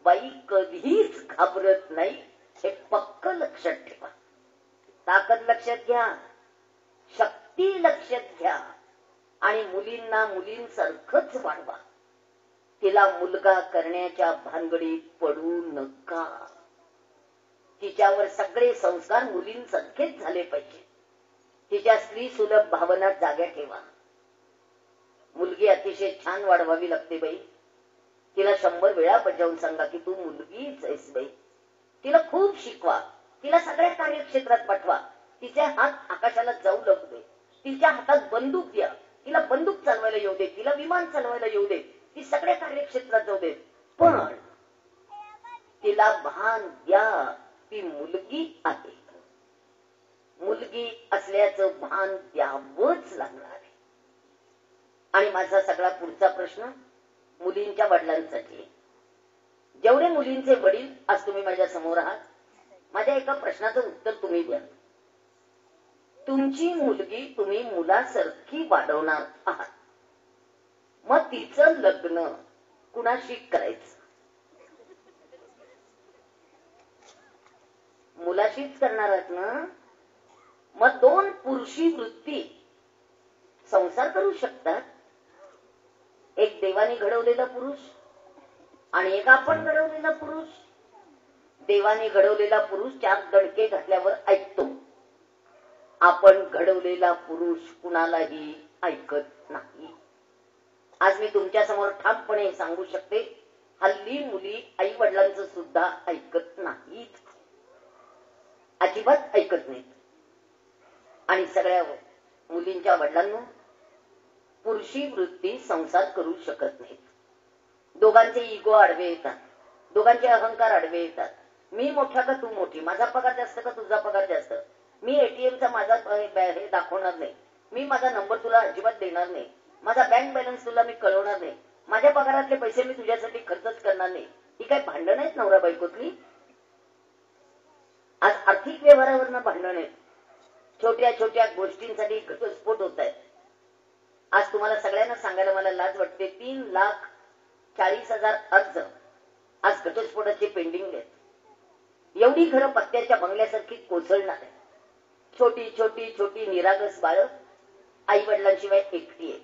बाई कधीच घाबरत नाही, हे पक्क लक्षात ठेवा. ताकद लक्षात घ्या, शक्ती लक्षात घ्या आणि मुलींना मुलींसारखंच वाढवा. तिला मुलगा करण्याच्या भानगडीत पडू नका. तिच्यावर सगळे संस्कार मुलींसारखेच झाले पाहिजे. तिच्या स्त्री सुलभ भावना जाग्या ठेवा. मुलगी अतिशय छान वाढवावी लागते बाई. तिला 100 वेळा बजावून सांगा की तू मुलगीच आहेस बाई. तिला खूप शिकवा, तिला सगळ्या कार्यक्षेत्रात पाठवा. तिचे हात आकाशाला जाऊ लागू दे. तिच्या हातात बंदूक द्या, तिला बंदूक चालवायला येऊ दे, तिला विमान चालवायला येऊ दे, ती सगळ्या कार्यक्षेत्रात जाऊ दे. पण तिला भान द्या, ती मुलगी आहे. मुलगी असल्याचं भान द्यावंच लागणार आहे. आणि माझा सगळा पुढचा प्रश्न मुलींच्या वडिलांसाठी. जेवढे मुलींचे वडील आज तुम्ही माझ्या समोर आहात, माझ्या एका प्रश्नाचं उत्तर तुम्ही द्या. तुमची मुलगी तुम्ही मुलासारखी वाढवणार आहात, मग तिचं लग्न कुणाशी करायचं? मुलाशीच करणार आहात ना? मग 2 पुरुषी वृत्ती संसार करू शकतात. एक देवाने घडवलेला पुरुष आणि एक आपण घडवलेला पुरुष. देवाने घडवलेला पुरुष 4 दणके घातल्यावर ऐकतो. आपण घडवलेला पुरुष कुणालाही ऐकत नाही. आज मी तुमच्या समोर ठामपणे सांगू शकते, हल्ली मुली आई वडिलांचं सुद्धा ऐकत नाहीत, अजिबात ऐकत नाहीत. आणि सगळ्या मुलींच्या वडिलांना पुरुषी वृत्ती संसार करू शकत नाहीत. दोघांचे इगो आडवे येतात, दोघांचे अहंकार आडवे येतात. मी मोठा का तू मोठी, माझा पगार जास्त का तुझा पगार जास्त, मी एटीएमचा माझा हे दाखवणार नाही, मी माझा नंबर तुला अजिबात देणार नाही, माझा बँक बॅलन्स तुला मी कळवणार नाही, माझ्या पगारातले पैसे मी तुझ्यासाठी खर्चच करणार नाही. ही काय भांडण आहेत नवरा बायकोतली? आज आर्थिक व्यवहारावरनं भांडण आहेत. छोट्या छोट्या गोष्टींसाठी घटस्फोट होत आहेत. आज तुम्हाला सगळ्यांना सांगायला मला लाज वाटते, 3,40,000 अर्ज आज घटस्फोटाचे पेंडिंग आहेत. एवढी घरं पत्त्याच्या बंगल्यासारखी कोसळणार आहे. छोटी छोटी छोटी निरागस बाळ आई वडिलांशिवाय एकटी आहेत.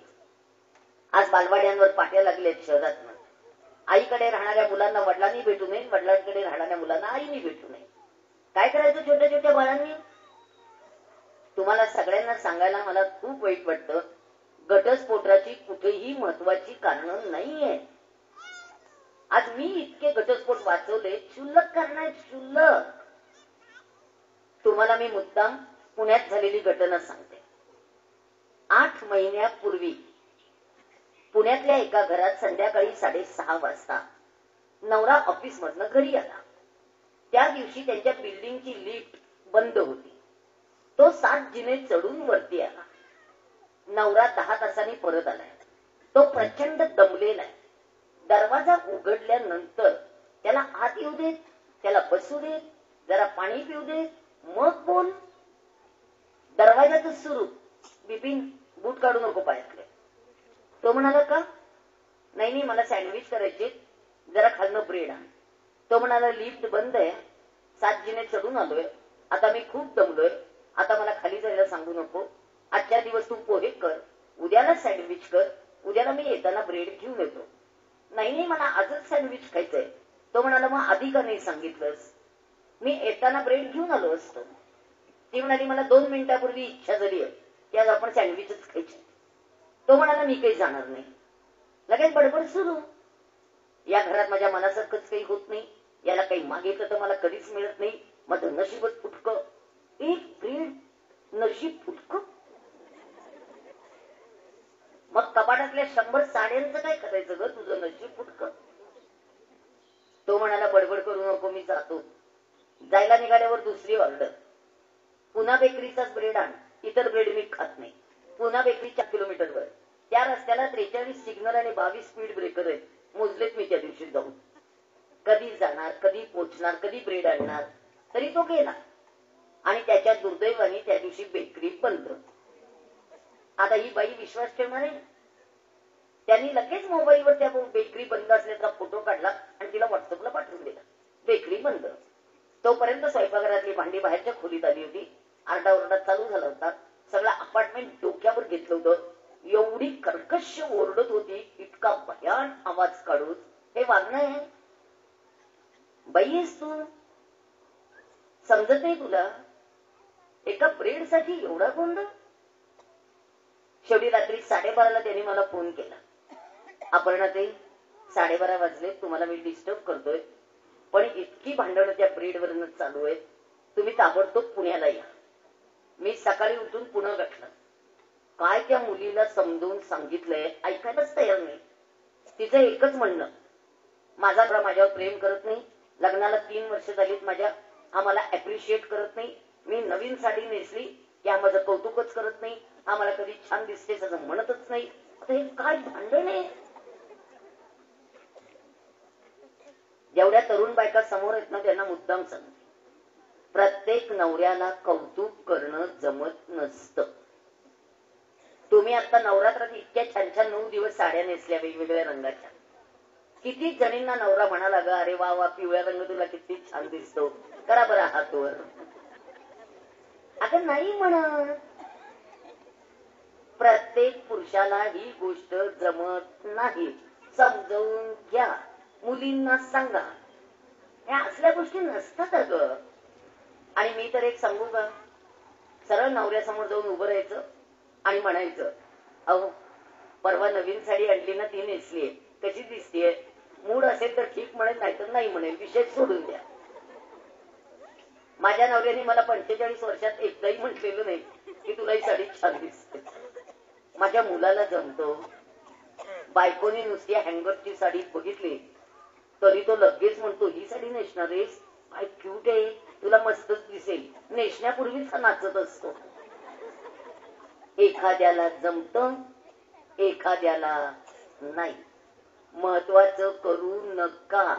आज बालवाड्यांवर पाट्या लागलेत शहरात. आईकडे राहणाऱ्या मुलांना वडिलांनी भेटू नये, वडिलांकडे राहणाऱ्या मुलांना आईनी भेटू नये. काय करायचं छोट्या छोट्या बाळांनी? तुम्हाला सगळ्यांना सांगायला मला खूप वाईट वाटतं, घटस्फोटाची कुठेही महत्वाची कारणं नाहीये. आज मी इतके घटस्फोट वाचवले, क्षुल्लक कारण आहेत, क्षुल्लक. तुम्हाला मी मुद्दाम पुण्यात झालेली घटना सांगते. 8 महिन्यापूर्वी पुण्यातल्या एका घरात संध्याकाळी 6:30 वाजता नवरा ऑफिस मधनं घरी आला. त्या दिवशी त्यांच्या बिल्डिंगची लिफ्ट बंद होती. तो 7 जिने चढून वरती आला. नवरा 10 तासांनी परत आलाय. तो प्रचंड दमलेला आहे. दरवाजा उघडल्यानंतर त्याला आत येऊ देत, त्याला बसू देत, जरा पाणी पिऊ देत, मग बोल. दरवाजाच सुरू, बिपिन बूट काढू नको पायातले. तो म्हणाला का? नाही मला सँडविच करायचे, जरा खालनं ब्रेड आण. तो म्हणाला लिफ्ट बंद आहे, 7 जिने चढून आलोय, आता मी खूप दमलोय, आता मला खाली जायला सांगू नको. आजच्या दिवस तू पोहे कर, उद्याला सँडविच कर, उद्याला मी येताना ब्रेड घेऊन येतो. नाही मला आजच सँडविच खायचंय. तो म्हणाला मग आधी का नाही सांगितलंस? मी येताना ब्रेड घेऊन आलो असतो. ती म्हणाली मला 2 मिनिटापूर्वी इच्छा झाली आहे की आज आपण सँडविचच खायचे. तो म्हणाला मी काही जाणार नाही. लगेच बडबड सुरू. या घरात माझ्या मनासारखंच काही होत नाही, याला काही मागितलं तर मला कधीच मिळत नाही, माझं नशीबच फुटकं. एक ब्रेड नशीब फुटकं? मग कपाटातल्या 100 साड्यांचं काय करायचं ग तुझं नशीब फुटकं? तो म्हणाला बडबड करू नको, मी जातो. जायला निघाल्यावर दुसरी ऑर्डर, पुन्हा बेकरीचाच ब्रेड आण, इतर ब्रेड मी खात नाही. पुन्हा बेकरी 4 किलोमीटरवर, त्या रस्त्याला 43 सिग्नल आणि 22 स्पीड ब्रेकर आहेत, मोजलेत मी त्या दिवशी जाऊन. कधी जाणार, कधी पोचणार, कधी ब्रेड आणणार. तरी तो गेला आणि त्याच्या दुर्दैवाने त्या दिवशी बेकरी बंद. आता ही बाई विश्वास ठेवणार आहे? त्यांनी लगेच मोबाईलवर त्या बेकरी बंद असल्याचा फोटो काढला आणि तिला व्हॉट्सअपला पाठवून दिला. बेकरी बंद. तोपर्यंत स्वयंपाकघरातली भांडी बाहेरच्या खोलीत आली होती. आरडाओरडा चालू झाला होता. सगळं अपार्टमेंट डोक्यावर घेतलं होतं. एवढी कर्कश ओरडत होती, इतका भयान आवाज काढून. हे वागणं आहे? बाई आहेस तू? समजत नाही तुला? एका ब्रेड साठी एवढा गोंधळ? शेवटी रात्री 12:30ला त्यांनी मला फोन केला. अपर्णाताई, 12:30 वाजले, तुम्हाला मी डिस्टर्ब करतोय, पण इतकी भांडणं त्या ब्रेडवरनं चालू आहेत, तुम्ही ताबडतोब पुण्याला या. मी सकाळी उठून पुणे गाठलं. काय त्या मुलीला समजून सांगितलंय, ऐकायलाच तयार नाही. तिचं एकच म्हणणं, माझा नवरा माझ्यावर प्रेम करत नाही, लग्नाला 3 वर्ष झालीत माझ्या, हा मला अप्रिशिएट करत नाही, मी नवीन साडी नेसली की हा माझं कौतुकच करत नाही, हा मला कधी छान दिसतेस असं म्हणतच नाही. आता हे काय भांडण आहे? जेवढ्या तरुण बायका समोर आहेत ना, त्यांना मुद्दाम सांगते, प्रत्येक नवऱ्याला कौतुक करणं जमत नसतं. तुम्ही आता नवरात्रात इतक्या छान छान 9 दिवस साड्या नेसल्या वेगवेगळ्या रंगाच्या. किती जणींना नवरा म्हणाला ग, अरे वा वा, पिवळा रंग तुला किती छान दिसतो, करा बरं हातवर. आता नाही म्हणत. प्रत्येक पुरुषाला ही गोष्ट जमत नाही. समजावून घ्या, मुलींना सांगा, या असल्या गोष्टी नसतात अगं. आणि मी तर एक सांगू का, सरळ नवऱ्यासमोर जाऊन उभं राहायचं आणि म्हणायचं, अहो परवा नवीन साडी आणली ना, ती नेसलीये, कशी दिसतीये? मूड असेल तर ठीक म्हणेल, नाहीतर नाही म्हणेल, विषय सोडून द्या. माझ्या नवऱ्याने मला 45 वर्षात एकदाही म्हटलेलं नाही की तुला ही साडी छान दिसते. माझ्या मुलाला जमतो. बायकोने नुसती हँगरची साडी बघितली तरी तो लगेच म्हणतो, ही साडी नेसणार आहेस, काय क्यूट आहे, तुला मस्तच दिसेल. नेसण्यापूर्वीच हा नाचत असतो. एखाद्याला जमत, एखाद्याला नाही. महत्वाचं करू नका.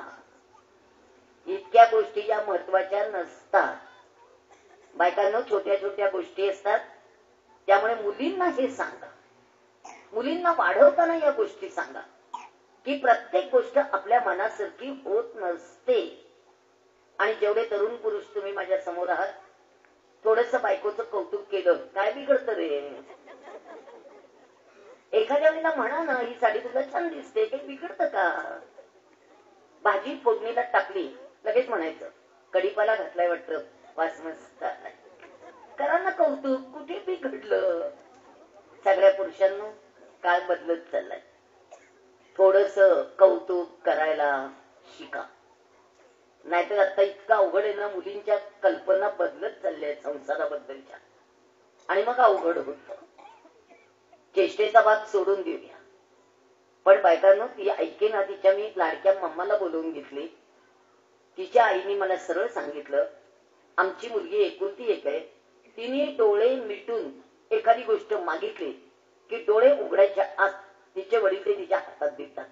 इतक्या गोष्टी या महत्वाच्या नसतात. बायकांनो, छोट्या छोट्या गोष्टी असतात. त्यामुळे मुलींना हे सांगा, मुलींना वाढवताना या गोष्टी सांगा की प्रत्येक गोष्ट आपल्या मनासारखी होत नसते. आणि जेवढे तरुण पुरुष तुम्ही माझ्या समोर आहात, थोडस बायकोचं कौतुक केलं काय बिघडतं रे. एखाद्या वेळेला म्हणा ना, ही साडी तुला छान दिसते, काही बिघडतं का. भाजी फोडणीला टाकली, लगेच म्हणायचं कढीपाला घातलाय वाटतं, वास मस्त आलाय. करा ना कौतुक, कुठे बिघडलं. सगळ्या पुरुषांना काळ बदलत चाललाय. थोडस कौतुक करायला शिका. नाहीतर आता इतका अवघड आहे ना, मुलींच्या कल्पना बदलत चालल्या आहेत संसाराबद्दलच्या, आणि मग अवघड होत. चेष्टेचा भाग सोडून देऊया. पण बायकांनो, ती ऐकेना. तिच्या मी लाडक्या मम्माला बोलवून घेतली. तिच्या आईने मला सरळ सांगितलं, आमची मुलगी एकुलती एक आहे, तिने डोळे मिटून एखादी गोष्ट मागितली की डोळे उघडायच्या आत तिचे वडील ते तिच्या हातात देतात.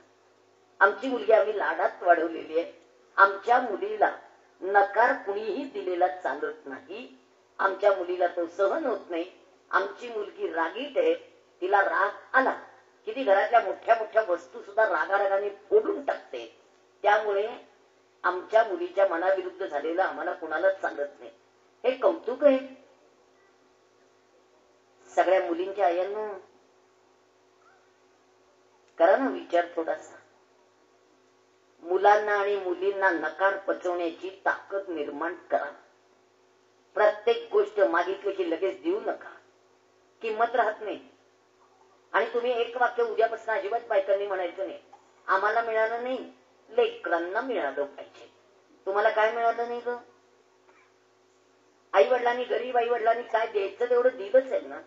आमची मुलगी आम्ही लाडात वाढवलेली आहे. आमच्या मुलीला नकार कुणीही दिलेला चालत नाही. आमच्या मुलीला तो सहन होत नाही. आमची मुलगी रागीट आहे. तिला राग आला की ती घरातल्या मोठ्या मोठ्या वस्तू सुद्धा रागारागाने फोडून टाकते. त्यामुळे आमच्या मुलीच्या मनाविरुद्ध झालेलं आम्हाला कुणालाच चालत नाही. हे कौतुक आहे. सगळ्या मुलींच्या आयांना करा ना विचार थोडासा. मुलांना आणि मुलींना नकार पचवण्याची ताकद निर्माण करा. प्रत्येक गोष्ट मागितली की लगेच देऊ नका, किंमत राहत नाही. आणि तुम्ही एक वाक्य उद्यापासून अजिबात बायकांनी म्हणायचं नाही, आम्हाला मिळालं नाही, लेकरांना मिळालं पाहिजे. तुम्हाला काय मिळालं नाही ग. आई वडिलांनी, गरीब आई वडिलांनी काय द्यायचं तेवढं दिलंच आहे ना.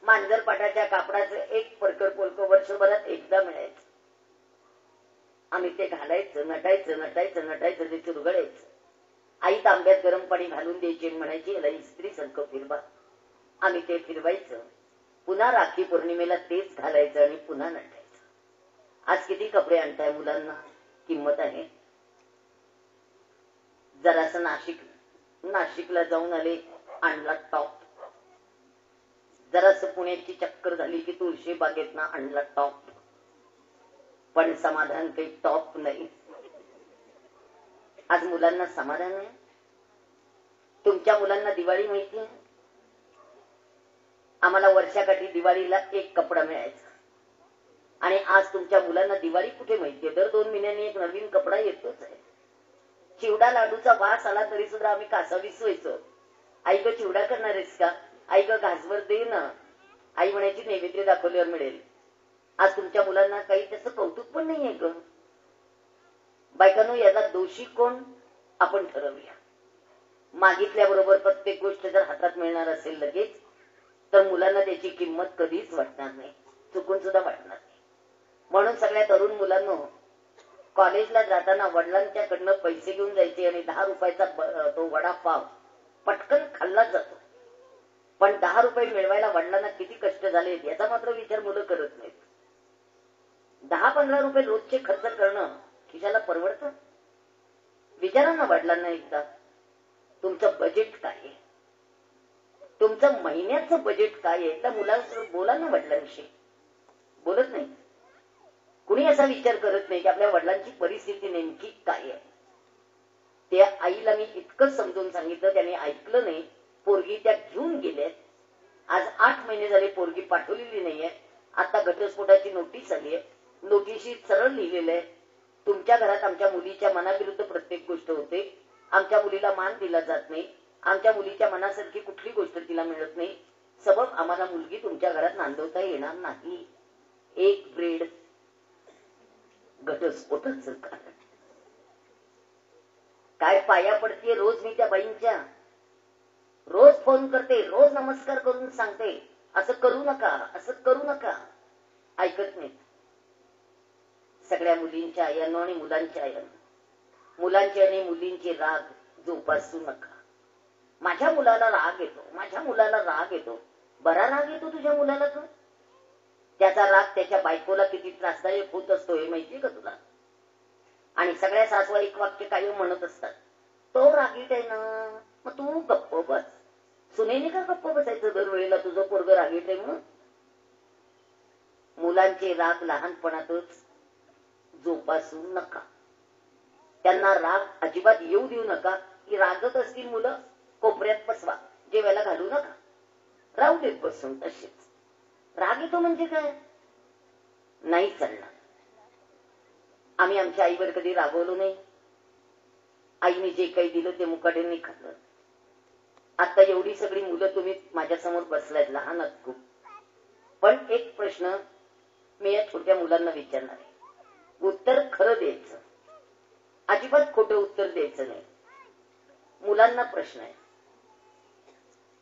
मांजरपाटाच्या कापडाचं एक परकर पोलक वर्षभरात एकदा मिळायचं. आम्ही ते घालायचं, नटायचं नटायचं नटायचं, ते चुरगळायचं. आई तांब्यात गरम पाणी घालून द्यायची, म्हणायची याला इस्त्री सारखं फिरवा. आम्ही ते फिरवायचं. पुन्हा राखी पौर्णिमेला तेच घालायचं आणि पुन्हा नटायचं. आज किती कपडे आणताय मुलांना, किंमत आहे. जरासं नाशिकला जाऊन आले, आणला टॉप. जरासं पुण्याची चक्कर झाली की तुळशी बागेतनं आणला टॉप. पण समाधान काही टॉप नाही. आज मुलांना समाधान आहे. तुमच्या मुलांना दिवाळी माहिती आहे. आम्हाला वर्षाकाठी दिवाळीला एक कपडा मिळायचा, आणि आज तुमच्या मुलांना दिवाळी कुठे माहितीये. दर 2 महिन्यांनी एक नवीन कपडा येतोच आहे. चिवडा लाडूचा वास आला तरी सुद्धा आम्ही कासावीस व्हायचो. आई ग चिवडा करणार आहेस का, आई ग घासभर दे ना. आई म्हणायची नैवेद्य दाखवल्यावर मिळेल. आज तुमच्या मुलांना काही त्याचं कौतुक पण नाहीये ग. बायकांनो, याला दोषी कोण, आपण ठरवूया. मागितल्याबरोबर प्रत्येक गोष्ट जर हातात मिळणार असेल लगेच, तर मुलांना त्याची किंमत कधीच वाटणार नाही, चुकून सुद्धा वाटणार नाही. म्हणून सगळ्या तरुण मुलांना कॉलेजला जाताना वडिलांच्याकडनं पैसे घेऊन जायचे, आणि 10 रुपयाचा तो वडापाव पटकन खाल्ला जातो. पण 10 रुपये मिळवायला वडिलांना किती कष्ट झाले याचा मात्र विचार मुलं करत नाहीत. 10-15 रुपये रोजचे खर्च करणं खिशाला परवडतं. विचारा ना वडिलांना एकदा, तुमचं बजेट काय आहे, तुमचं महिन्याचं बजेट काय आहे. त्या मुलांसोबत बोला ना वडिलांशी. बोलत नाही. कुणी असा विचार करत नाही की आपल्या वडिलांची परिस्थिती नेमकी काय आहे. त्या आईला मी इतकं समजून सांगितलं, त्याने ऐकलं नाही. पोरगी त्या घेऊन गेले. आज 8 महिने झाले पोरगी पाठवलेली नाहीये. आता घटस्फोटाची नोटीस आली आहे. नोटिशीत सरळ लिहिलेलं आहे, तुमच्या घरात आमच्या मुलीच्या मनाविरुद्ध प्रत्येक गोष्ट होते. आमच्या मुलीला मान दिला जात नाही. आमच्या मुलीच्या मनासारखी कुठली गोष्ट तिला मिळत नाही. सबब आम्हाला मुलगी तुमच्या घरात नांदवता येणार नाही. एक ब्रेड घटस्फोटाचं कारण. काय पाया पडते रोज मी त्या बाईंच्या. रोज फोन करते, रोज नमस्कार करून सांगते, असं करू नका, असं करू नका. ऐकत नाही. सगळ्या मुलींच्या आयांनो आणि मुलांच्या आयांनो, मुलांचे आणि मुलींचे राग जोपासू नका. माझ्या मुलाला राग येतो, माझ्या मुलाला राग येतो. बरा राग येतो तुझ्या मुलाला तर त्याचा राग त्याच्या बायकोला किती त्रासदायक होत असतो हे माहितीये का तुला? आणि सगळ्या सासवा एक वाक्य कायम म्हणत असतात, तो रागीट आहे ना, मग तू गप्प बस. सुनेने का गप्प बसायचं दरवेळेला तुझं पोरग रागीट आहे म्हणून? मुलांचे राग लहानपणातच जोपासू नका. त्यांना राग अजिबात येऊ देऊ नका. की रागत असतील मुलं कोपऱ्यात बसवा, जेवायला घालू नका, राहू देत बसून तसेच. राग येतो म्हणजे काय? नाही चालणार. आम्ही आमच्या आईवर कधी रागवलो नाही. आईने जे काही दिलं ते मुकाट्याने खाल्लं. आता एवढी सगळी मुलं तुम्ही माझ्यासमोर बसलायत, लहान आहात खूप. पण एक प्रश्न मी या छोट्या मुलांना विचारणार आहे. उत्तर खरं द्यायचं, अजिबात खोटं उत्तर द्यायचं नाही. मुलांना प्रश्न आहे.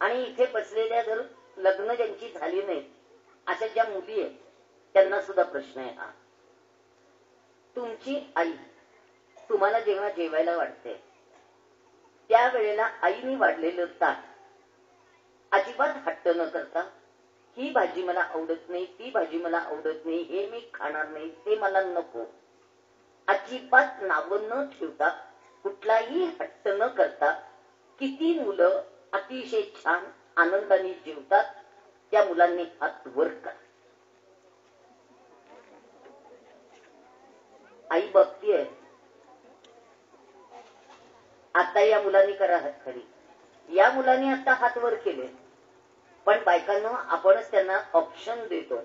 आणि इथे बसलेल्या जर लग्न ज्यांची झाली नाहीत अशा ज्या मुली आहेत त्यांना सुद्धा प्रश्न आहे हा. तुमची आई तुम्हाला जेव्हा जेवायला वाटते त्यावेळेला आईने वाढलेलं ताट अजिबात हट्ट न करता, ही भाजी मला आवडत नाही, ती भाजी मला आवडत नाही, हे मी खाणार नाही, ते मला नको, अजिबात नावं न ठेवता, कुठलाही हट्ट न करता किती मुलं अतिशय छान आनंदाने जेवतात. त्या मुलांनी हात वर करा. आई बघतीये. आता या मुलांनी करा हात खाली. या मुलांनी आता हात वर केले. पण बायकांना आपणच त्यांना ऑप्शन देतो.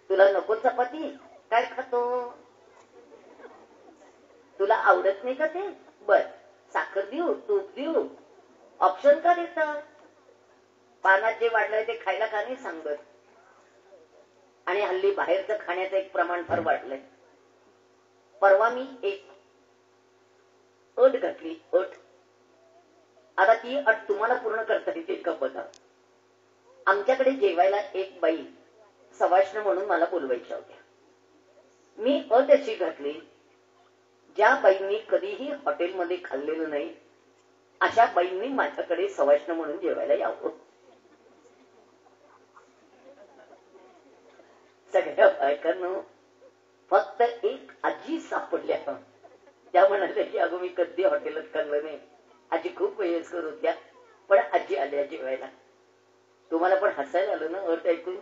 तुला नको चपाती, काय खातो? तुला आवडत नाही का ते? बर, साखर देऊ, तूप देऊ? ऑप्शन का देता? पानात जे वाढलंय ते खायला का नाही सांगत? आणि हल्ली बाहेरचं खाण्याचं एक प्रमाण फार वाढलंय. परवा मी एक अट घातली, अट. आता ती अट तुम्हाला पूर्ण करता येते का बघा. आमच्याकडे जेवायला एक बाई सवाष्ण म्हणून मला बोलवायच्या होत्या. मी अट अशी घातली, ज्या बाईंनी कधीही हॉटेलमध्ये खाल्लेलं नाही अशा बाईंनी माझ्याकडे सवाष्ण म्हणून जेवायला यावं. सगळ्या बायकांना फक्त एक आजी सापडल्या. त्या म्हणाल्या की अगं मी कधी हॉटेलात खाल्लं नाही. आजी खूप वयस्कर होत्या पण आजी आल्या जेवायला. तुम्हाला पण हसायला आलं ना अट ऐकून?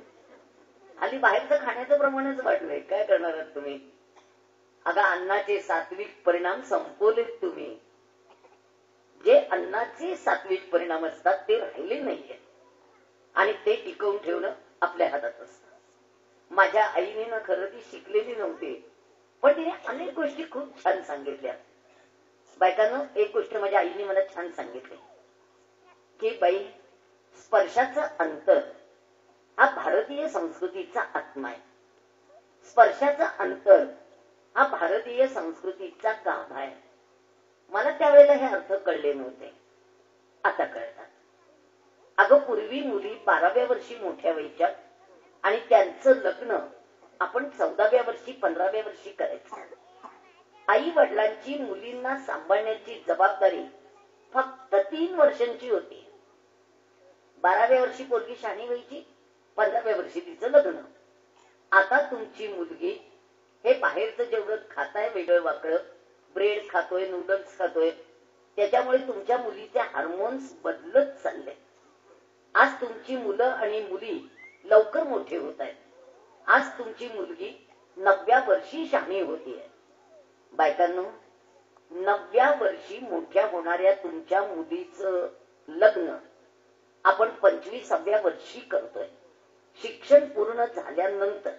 हल्ली बाहेरचं खाण्याचं प्रमाणच वाढलंय. काय करणार आहात तुम्ही? अगं अन्नाचे सात्विक परिणाम संपवलेत तुम्ही. जे अन्नाचे सात्विक परिणाम असतात ते राहिले नाहीये आणि ते टिकवून ठेवणं आपल्या हातात असतं. माझ्या आईने ना खरं ती शिकलेली नव्हती पण तिने अनेक गोष्टी खूप छान सांगितल्या. बायकांनो, एक गोष्ट माझ्या आईने मला छान सांगितली की बाई, स्पर्शाचं अंतर हा भारतीय संस्कृतीचा आत्मा आहे. स्पर्शाचं अंतर हा भारतीय संस्कृतीचा गाभा आहे. मला त्यावेळेला हे अर्थ कळले नव्हते, आता कळतात. अगं पूर्वी मुली 12व्या वर्षी मोठ्या व्हायच्या आणि त्यांचं लग्न आपण 14व्या वर्षी 15व्या वर्षी करायचं. आई वडिलांची मुलींना सांभाळण्याची जबाबदारी फक्त 3 वर्षांची होती. 12व्या वर्षी पोरगी शहाणी व्हायची, 15व्या वर्षी तिचं लग्न. आता तुमची मुलगी हे बाहेरचं जेवढं खाताय वेगळं वाकडं, ब्रेड खातोय, नूडल्स खातोय, त्याच्यामुळे तुमच्या मुलीचे हार्मोन्स बदलत चालले. आज तुमची मुलं आणि मुली लवकर मोठे होत आहेत. आज तुमची मुलगी 9व्या वर्षी शहाणी होतीये. बायकांनो, 9व्या वर्षी मोठ्या होणाऱ्या तुमच्या मुलीचं लग्न आपण 25व्या वर्षी करतोय. शिक्षण पूर्ण झाल्यानंतर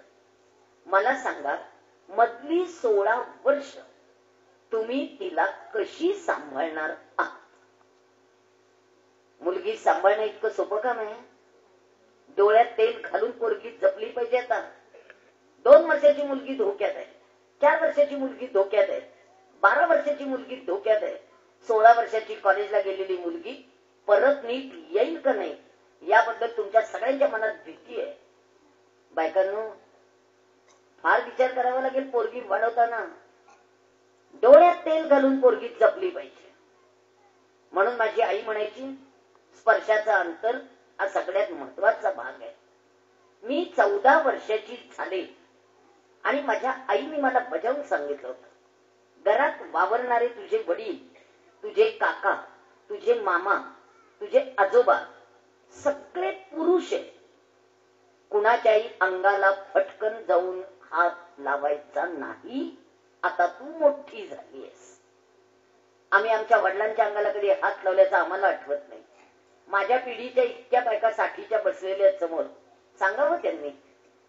मला सांगा, मधली 16 वर्ष तुम्ही तिला कशी सांभाळणार आहात? मुलगी सांभाळणं इतकं सोपं काम आहे? डोळ्यात तेल घालून पोरगी जपली पाहिजे. आता 2 वर्षाची मुलगी धोक्यात आहे, 4 वर्षाची मुलगी धोक्यात आहे, 12 वर्षाची मुलगी धोक्यात आहे, 16 वर्षाची कॉलेजला गेलेली मुलगी परत नीट येईल का नाही याबद्दल तुमच्या सगळ्यांच्या मनात भीती आहे. बायकांनो, फार विचार करावा लागेल पोरगी वाढवताना. डोळ्यात तेल घालून पोरगी जपली पाहिजे. म्हणून माझी आई म्हणायची, स्पर्शाचा अंतर हा सगळ्यात महत्वाचा भाग आहे. मी 14 वर्षाची झाले आणि माझ्या आईने मला बजावून सांगितलं होतं, घरात वावरणारे तुझे वडील, तुझे काका, तुझे मामा, तुझे आजोबा सगळे पुरुष आहे. कुणाच्याही अंगाला फटकन जाऊन हात लावायचा नाही. आता तू मोठी झालीयस. आम्ही आमच्या वडिलांच्या अंगाला कधी हात लावल्याचं आम्हाला आठवत नाही. माझ्या पिढीच्या इतक्या बायका 60च्या बसलेल्या समोर सांगावं त्यांनी,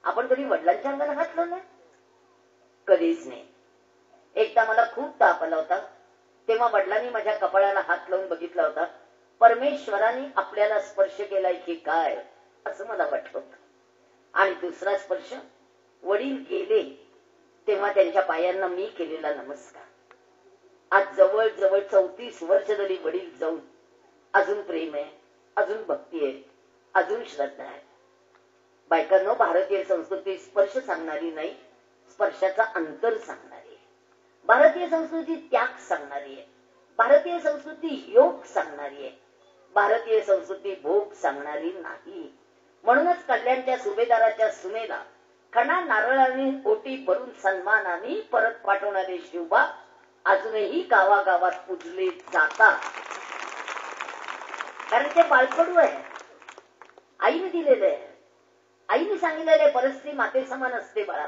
आपण कधी वडिलांच्या अंगाला हात लावलाय? कधीच नाही. एकदा मला खूप ताप आला होता, तेव्हा वडिलांनी माझ्या कपाळाला हात लावून बघितला होता. परमेश्वराने आपल्याला स्पर्श केलाय की काय असं मला वाटत होतं. आणि दुसरा स्पर्श, वडील गेले तेव्हा त्यांच्या पायांना मी केलेला नमस्कार. आज जवळ जवळ 34 वर्ष झाली वडील जाऊन. अजून प्रेम आहे, अजून भक्ती आहे, अजून श्रद्धा आहे. बायकांनो, भारतीय संस्कृती स्पर्श सांगणारी नाही, स्पर्शाचा अंतर सांगणारी आहे. भारतीय संस्कृती त्याग सांगणारी आहे. भारतीय संस्कृती योग सांगणारी आहे. भारतीय संस्कृती भोग सांगणारी नाही. म्हणूनच कल्याणच्या सुभेदाराच्या सुनेला खणा नारळाने ओटी भरून सन्मानाने परत पाठवणारे शिवबा अजूनही गावागावात पूजले जातात. कारण ते बाळकडू आहे, आईने दिलेलं आहे. आईने सांगितलेले परस्त्री माते समान असते बाळा.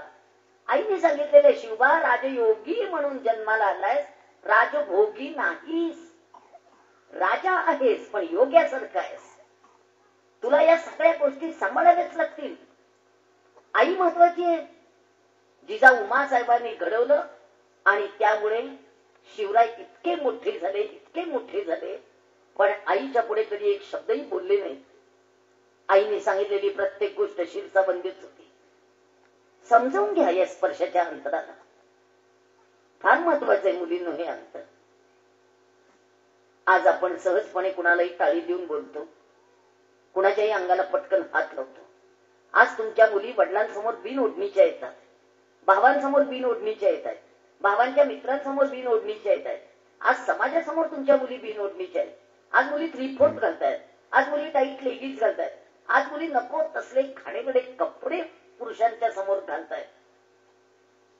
आईने सांगितलेले शिवबा राजयोगी म्हणून जन्माला आलायस, राजभोगी नाहीस. राजा आहेस पण योग्यासारखा आहेस. तुला या सगळ्या गोष्टी सांभाळाव्याच लागतील. आई महत्वाची आहे. जिजा उमासाहेबांनी घडवलं आणि त्यामुळे शिवराय इतके मोठे झाले, इतके मोठे झाले, पण आईच्या पुढे कधी एक शब्दही बोलले नाही. आईने सांगितलेली प्रत्येक गोष्ट शिरसाबंदीच होती. समजावून घ्या या स्पर्शाच्या अंतराला. फार महत्वाचं आहे मुलींनो हे अंतर. आज आपण सहजपणे कुणालाही टाळी देऊन बोलतो, कुणाच्याही अंगाला पटकन हात लावतो. आज तुमच्या मुली वडिलांसमोर बिन ओढणीच्या येतात, भावांसमोर बिन ओढणीच्या येत आहेत, भावांच्या मित्रांसमोर बिन ओढणीच्या येत आहेत. आज समाजासमोर तुमच्या मुली बिन ओढणीच्या आहेत. आज मुली 3/4 घालतायत, आज मुली टाईट लेगीज घालतायत, आज मुली नको तसले खाडेकडे कपडे पुरुषांच्या समोर घालतायत.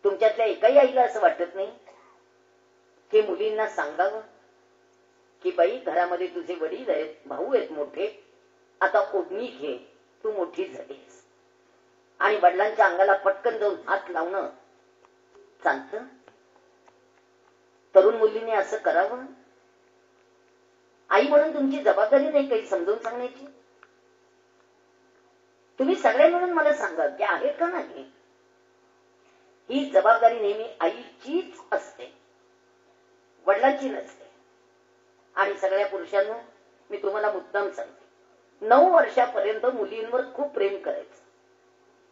तुमच्यातल्या एकाही आईला असं वाटत नाही की मुलींना सांगावं की बाई, घरामध्ये तुझे वडील आहेत, भाऊ आहेत मोठे, आता ओढणी घे, तू मोठी झालीस. आणि वडिलांच्या अंगाला पटकन जाऊन हात लावणं चालतं? तरुण मुलीने असं करावं? आई म्हणून तुमची जबाबदारी नाही काही समजावून सांगण्याची? तुम्ही सगळे मिळून मला सांगा की आहे का नाही? ही जबाबदारी नेहमी आईचीच असते, वडिलांची नसते. आणि सगळ्या पुरुषांना मी तुम्हाला मुद्दाम सांगते, 9 वर्षापर्यंत मुलींवर खूप प्रेम करायचं.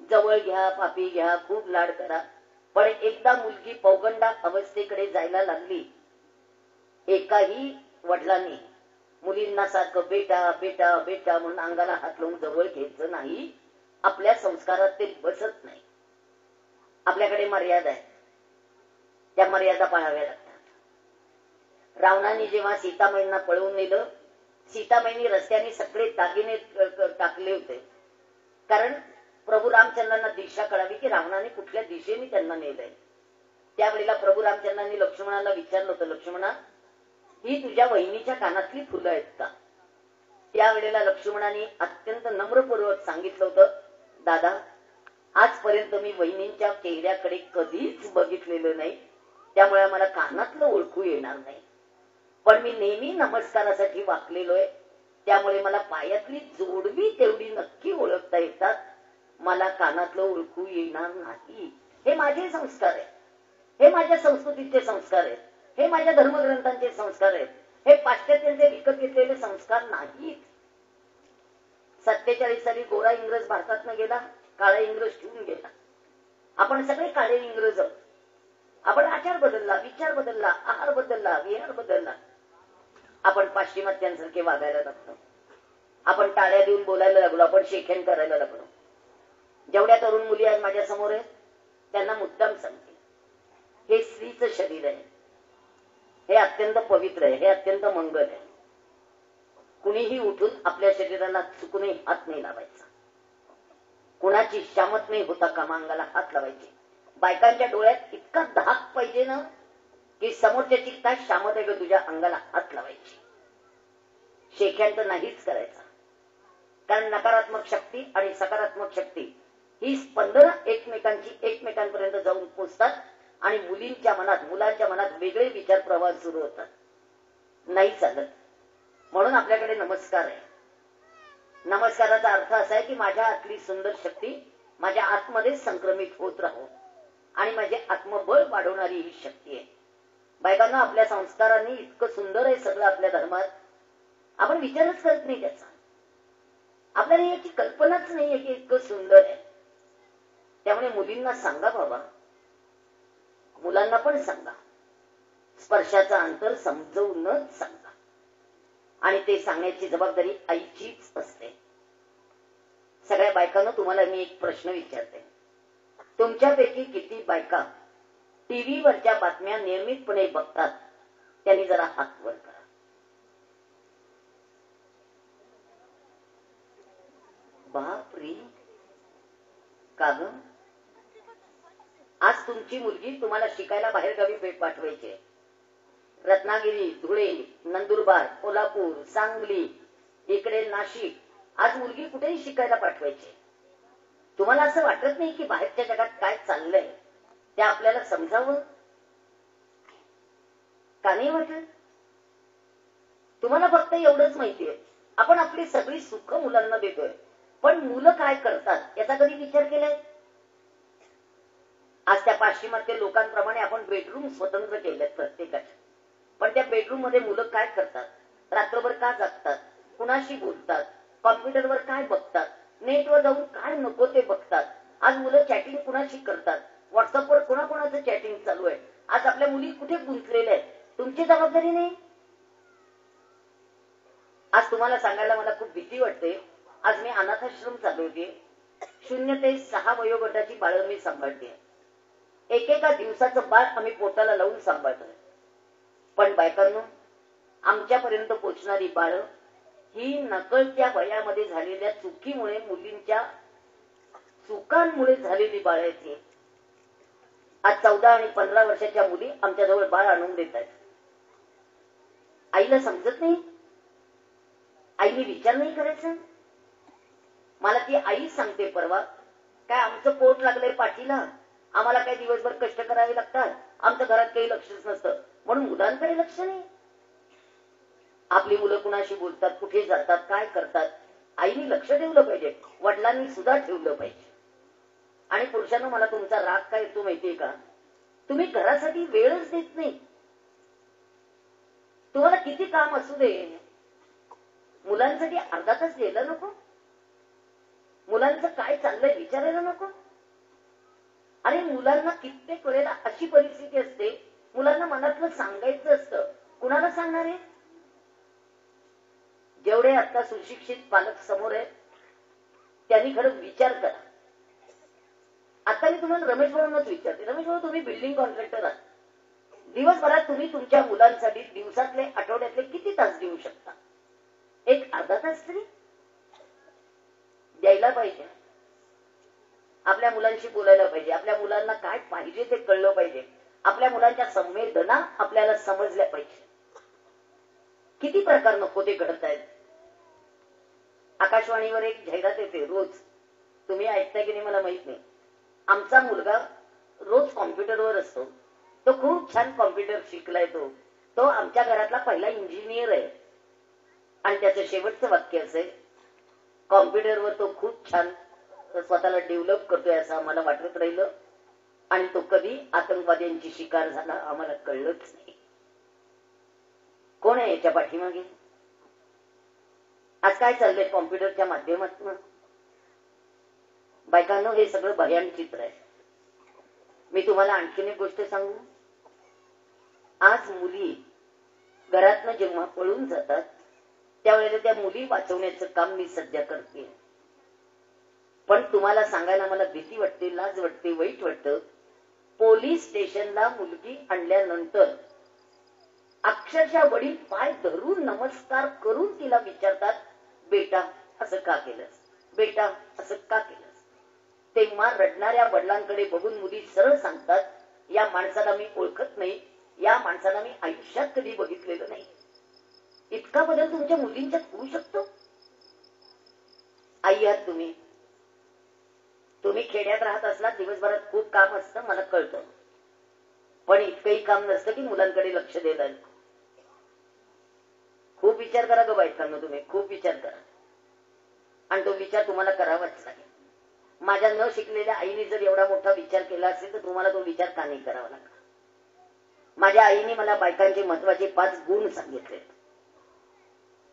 जवळ घ्या, पापी घ्या, खूप लाड करा. पण एकदा मुलगी पौगंडा अवस्थेकडे जायला लागली, एकाही वडिलांनी मुलींना सारखं बेटा बेटा बेटा म्हणून अंगाला हात लावून जवळ घ्यायचं नाही. आपल्या संस्कारात ते बसत नाही. आपल्याकडे मर्यादा आहे, त्या मर्यादा पाळाव्या लागतात. रावणाने जेव्हा सीतामाईंना पळवून नेलं, सीतामाईंनी रस्त्याने सगळे दागिने टाकले होते, कारण प्रभू रामचंद्रांना दिशा कळावी की रावणाने कुठल्या दिशेने त्यांना नेलंय. त्यावेळेला प्रभू रामचंद्रांनी लक्ष्मणाला विचारलं होतं, लक्ष्मणा, ही तुझ्या वहिनीच्या कानातली फुलं आहेत का? त्यावेळेला लक्ष्मणाने अत्यंत नम्रपूर्वक सांगितलं होतं, दादा, आजपर्यंत मी वहिनींच्या चेहऱ्याकडे कधीच बघितलेलं नाही, त्यामुळे मला कानातलं ओळखू येणार नाही. पण मी नेहमी नमस्कारासाठी वाकलेलो आहे, त्यामुळे मला पायातली जोडवी तेवढी नक्की ओळखता येतात, मला कानातलं ओळखू येणार नाही. हे माझे संस्कार आहेत, हे माझ्या संस्कृतीचे संस्कार आहेत, हे माझ्या धर्मग्रंथांचे संस्कार आहेत, हे पाश्चात्यांचे विकत घेतलेले संस्कार नाहीत. 47 साली गोरा इंग्रज भारतातनं गेला, काळा इंग्रज ठेवून गेला. आपण सगळे काळे इंग्रज आहोत. आपण आचार बदलला, विचार बदलला, आहार बदलला, विहार बदलला. आपण पाश्चिमात्यांसारखे वागायला लागलो, आपण टाळ्या देऊन बोलायला लागलो, आपण शेखेन करायला लागलो. जेवढ्या तरुण मुली आज माझ्या समोर आहेत त्यांना मुद्दाम सांगते, हे स्त्रीचं शरीर आहे, हे अत्यंत पवित्र आहे, हे अत्यंत मंगल आहे. कुणीही उठून आपल्या शरीराला चुकूनही हात नाही लावायचा. कुणाची शामत नाही होता कामा अंगाला हात लावायची. बायकांच्या डोळ्यात इतका धाक पाहिजे ना की समोरच्याची काय शामत आहे ग तुझ्या अंगाला हात लावायची. शेख्यांत नाहीच करायचा. कारण नकारात्मक शक्ती आणि सकारात्मक शक्ती ही स्पंदनं एकमेकांची एकमेकांपर्यंत जाऊन पोचतात आणि मुलींच्या मनात मुलांच्या मनात वेगळे विचार प्रवाह सुरू होतात. नाही चालत. म्हणून आपल्याकडे नमस्कार आहे. नमस्काराचा अर्थ असा आहे की माझ्या आतली सुंदर शक्ती माझ्या आतमध्ये संक्रमित होत राहो आणि माझे आत्मबळ वाढवणारी ही शक्ती आहे. बायकांना आपल्या संस्कारांनी इतकं सुंदर आहे सगळं आपल्या धर्मात, आपण विचारच करत नाही त्याचा. आपल्याला याची कल्पनाच नाहीये की इतकं सुंदर आहे. त्यामुळे मुलींना सांगा बाबा, मुलांना पण सांगा, स्पर्शाचा अंतर समजवूनच सांगा. आणि ते सांगण्याची जबाबदारी आईचीच असते. सगळ्या बायकांना तुम्हाला मी एक प्रश्न विचारते. तुमच्यापैकी किती बायका टीव्हीवरच्या बातम्या नियमितपणे बघतात? त्यांनी जरा हात वर करा. बापरे, का ग? आज तुमची मुलगी तुम्हाला शिकायला बाहेर गावी पाठवायची. रत्नागिरी, धुळे, नंदुरबार, कोल्हापूर, सांगली, इकडे नाशिक, आज मुलगी कुठेही शिकायला पाठवायची. तुम्हाला असं वाटत नाही की बाहेरच्या जगात काय चाललंय ते आपल्याला समजावं? का नाही वाटत? तुम्हाला फक्त एवढंच माहितीये, आपण आपली सगळी सुख मुलांना देतोय, पण मुलं काय करतात याचा कधी विचार केलाय? आज त्या पाश्चिमात्य लोकांप्रमाणे आपण बेडरूम स्वतंत्र केलेत प्रत्येकाचे, पण त्या बेडरूम मध्ये मुलं काय करतात, रात्रभर का जागतात, कुणाशी बोलतात, कॉम्प्युटरवर काय बघतात, नेटवर जाऊन काय नको ते बघतात. आज मुलं चॅटिंग कुणाशी करतात, व्हॉट्सअपवर कुणाकुणाचं चॅटिंग चालू आहे. आज आपल्या मुली कुठे गुंतलेल्या आहेत, तुमची जबाबदारी नाही. आज तुम्हाला सांगायला मला खूप भीती वाटते. आज मी अनाथाश्रम चालवते. 0 ते 6 वयोगटाची बाळं मी सांभाळते. एकेका दिवसाचं बाळ आम्ही पोटाला लावून सांभाळतोय. पण बायकांनो, आमच्यापर्यंत पोचणारी बाळं ही नकळत्या वयामध्ये झालेल्या चुकीमुळे, मुलींच्या चुकांमुळे झालेली बाळं आहेत. आज 14 आणि 15 वर्षाच्या मुली आमच्याजवळ बाळ आणून देत आहेत. आईला समजत नाही, आईने विचार नाही करायचा. मला ती आई सांगते परवा, काय आमचं पोट लागलंय पाठीला, आम्हाला काही दिवसभर कष्ट करावे लागतात, आमच्या घरात काही लक्षच नसतं, म्हणून मुलांकडे लक्ष नाही. आपली मुलं कुणाशी बोलतात, कुठे जातात, काय करतात, आईने लक्ष ठेवलं पाहिजे, वडिलांनी सुद्धा ठेवलं पाहिजे. आणि पुरुषांनो, मला तुमचा राग काय येतो माहितीये का? तुम्ही घरासाठी वेळच देत नाही. तुम्हाला किती काम असू दे, मुलांसाठी अर्धा तास द्यायला नको? मुलांचं काय चाललंय विचारायला नको? आणि मुलांना कित्येक वेळेला अशी परिस्थिती असते, मुलांना मनातलं सांगायचं असतं, कुणाला सांगणार आहे? जेवढे आता सुशिक्षित पालक समोर आहेत त्यांनी खरं विचार करा. आता मी तुम्हाला रमेश भाऊंनाच विचारते. रमेश भाऊ, तुम्ही बिल्डिंग कॉन्ट्रॅक्टर आहात. दिवसभरात तुम्ही तुमच्या मुलांसाठी दिवसातले, आठवड्यातले किती तास देऊ शकता? एक अर्धा तास तरी द्यायला पाहिजे. आपल्या मुलांशी बोलायला पाहिजे. आपल्या मुलांना काय पाहिजे ते कळलं पाहिजे. आपल्या मुलांच्या संवेदना आपल्याला समजल्या पाहिजे. किती प्रकार नको ते घडत आहेत. आकाशवाणीवर एक जाहिरात येते रोज, तुम्ही ऐकताय की नाही मला माहित नाही. आमचा मुलगा रोज कॉम्प्युटरवर असतो, तो खूप छान कॉम्प्युटर शिकलाय, तो आमच्या घरातला पहिला इंजिनियर आहे. आणि त्याचं शेवटचं वाक्य असेल, कॉम्प्युटरवर तो खूप छान स्वतःला डेव्हलप करतोय असं आम्हाला वाटत राहिलं, आणि तो कधी आतंकवाद्यांची शिकार झाला आम्हाला कळलंच नाही. कोण आहे याच्या पाठीमागे? आज काय चाललंय कॉम्प्युटरच्या माध्यमातून? बायकांनो, हे सगळं भयान चित्र आहे. मी तुम्हाला आणखीन एक गोष्ट सांगू. आज मुली घरातनं जेव्हा पळून जातात त्यावेळेला त्या मुली वाचवण्याचं काम मी सध्या करते. पण तुम्हाला सांगायला मला भीती वाटते, लाज वाटते, वाईट वाटतं. पोलीस स्टेशनला मुलगी आणल्यानंतर अक्षरशः वडील पाय धरून नमस्कार करून तिला विचारतात, बेटा असं का केलंस, बेटा असं का केलंस. तेव्हा रडणाऱ्या वडिलांकडे बघून मुली सरळ सांगतात, या माणसाला मी ओळखत नाही, या माणसाला मी आयुष्यात कधी बघितलेलं नाही. इतका बदल तुमच्या मुलींच्यात होऊ शकतो. आई आहात तुम्ही, तुम्ही खेड्यात राहत असला, दिवसभरात खूप काम असतं मला कळतं, पण इतकंही काम नसतं की मुलांकडे लक्ष द्यायला. खूप विचार करा ग बायकांनो, तुम्ही खूप विचार करा, आणि तो विचार तुम्हाला करावाच लागेल. माझ्या न शिकलेल्या आईने जर एवढा मोठा विचार केला असेल तर तुम्हाला तो विचार का नाही करावा लागला. माझ्या आईने मला बायकांचे महत्वाचे 5 गुण सांगितले.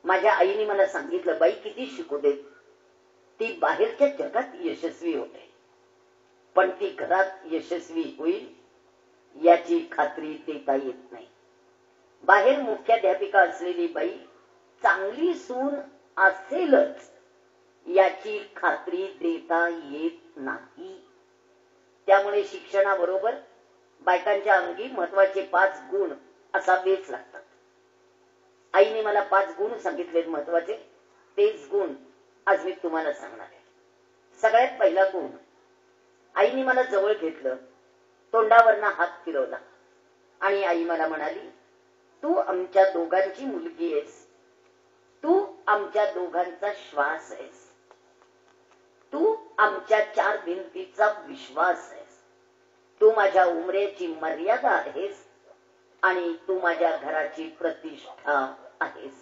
माझ्या आईने मला सांगितलं, बाई किती शिकू देत, ती बाहेरच्या जगात यशस्वी होते, पण ती घरात यशस्वी होईल याची खात्री देता येत नाही. बाहेर मुख्याध्यापिका असलेली बाई चांगली सून असेलच याची खात्री देता येत नाही. त्यामुळे शिक्षणाबरोबर बायकांच्या अंगी महत्वाचे 5 गुण असावेच लागतात. आईने मला 5 गुण सांगितले महत्वाचे, तेच गुण आज मी तुम्हाला सांगणार आहे. सगळ्यात पहिला गुण, आईने मला जवळ घेतलं, तोंडावरनं हात फिरवला आणि आई मला म्हणाली, तू आमच्या दोघांची मुलगी आहेस, तू आमच्या दोघांचा श्वास आहेस, तू आमच्या 4 भिंतीचा विश्वास आहेस, तू माझ्या उमरेची मर्यादा आहेस आणि तू माझ्या घराची प्रतिष्ठा आहेस.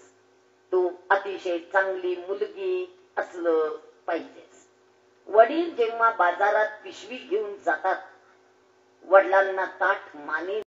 तू अतिशय चांगली मुलगी असलं पाहिजेस. वडील जेव्हा बाजारात पिशवी घेऊन जातात, वडिलांना ताठ माने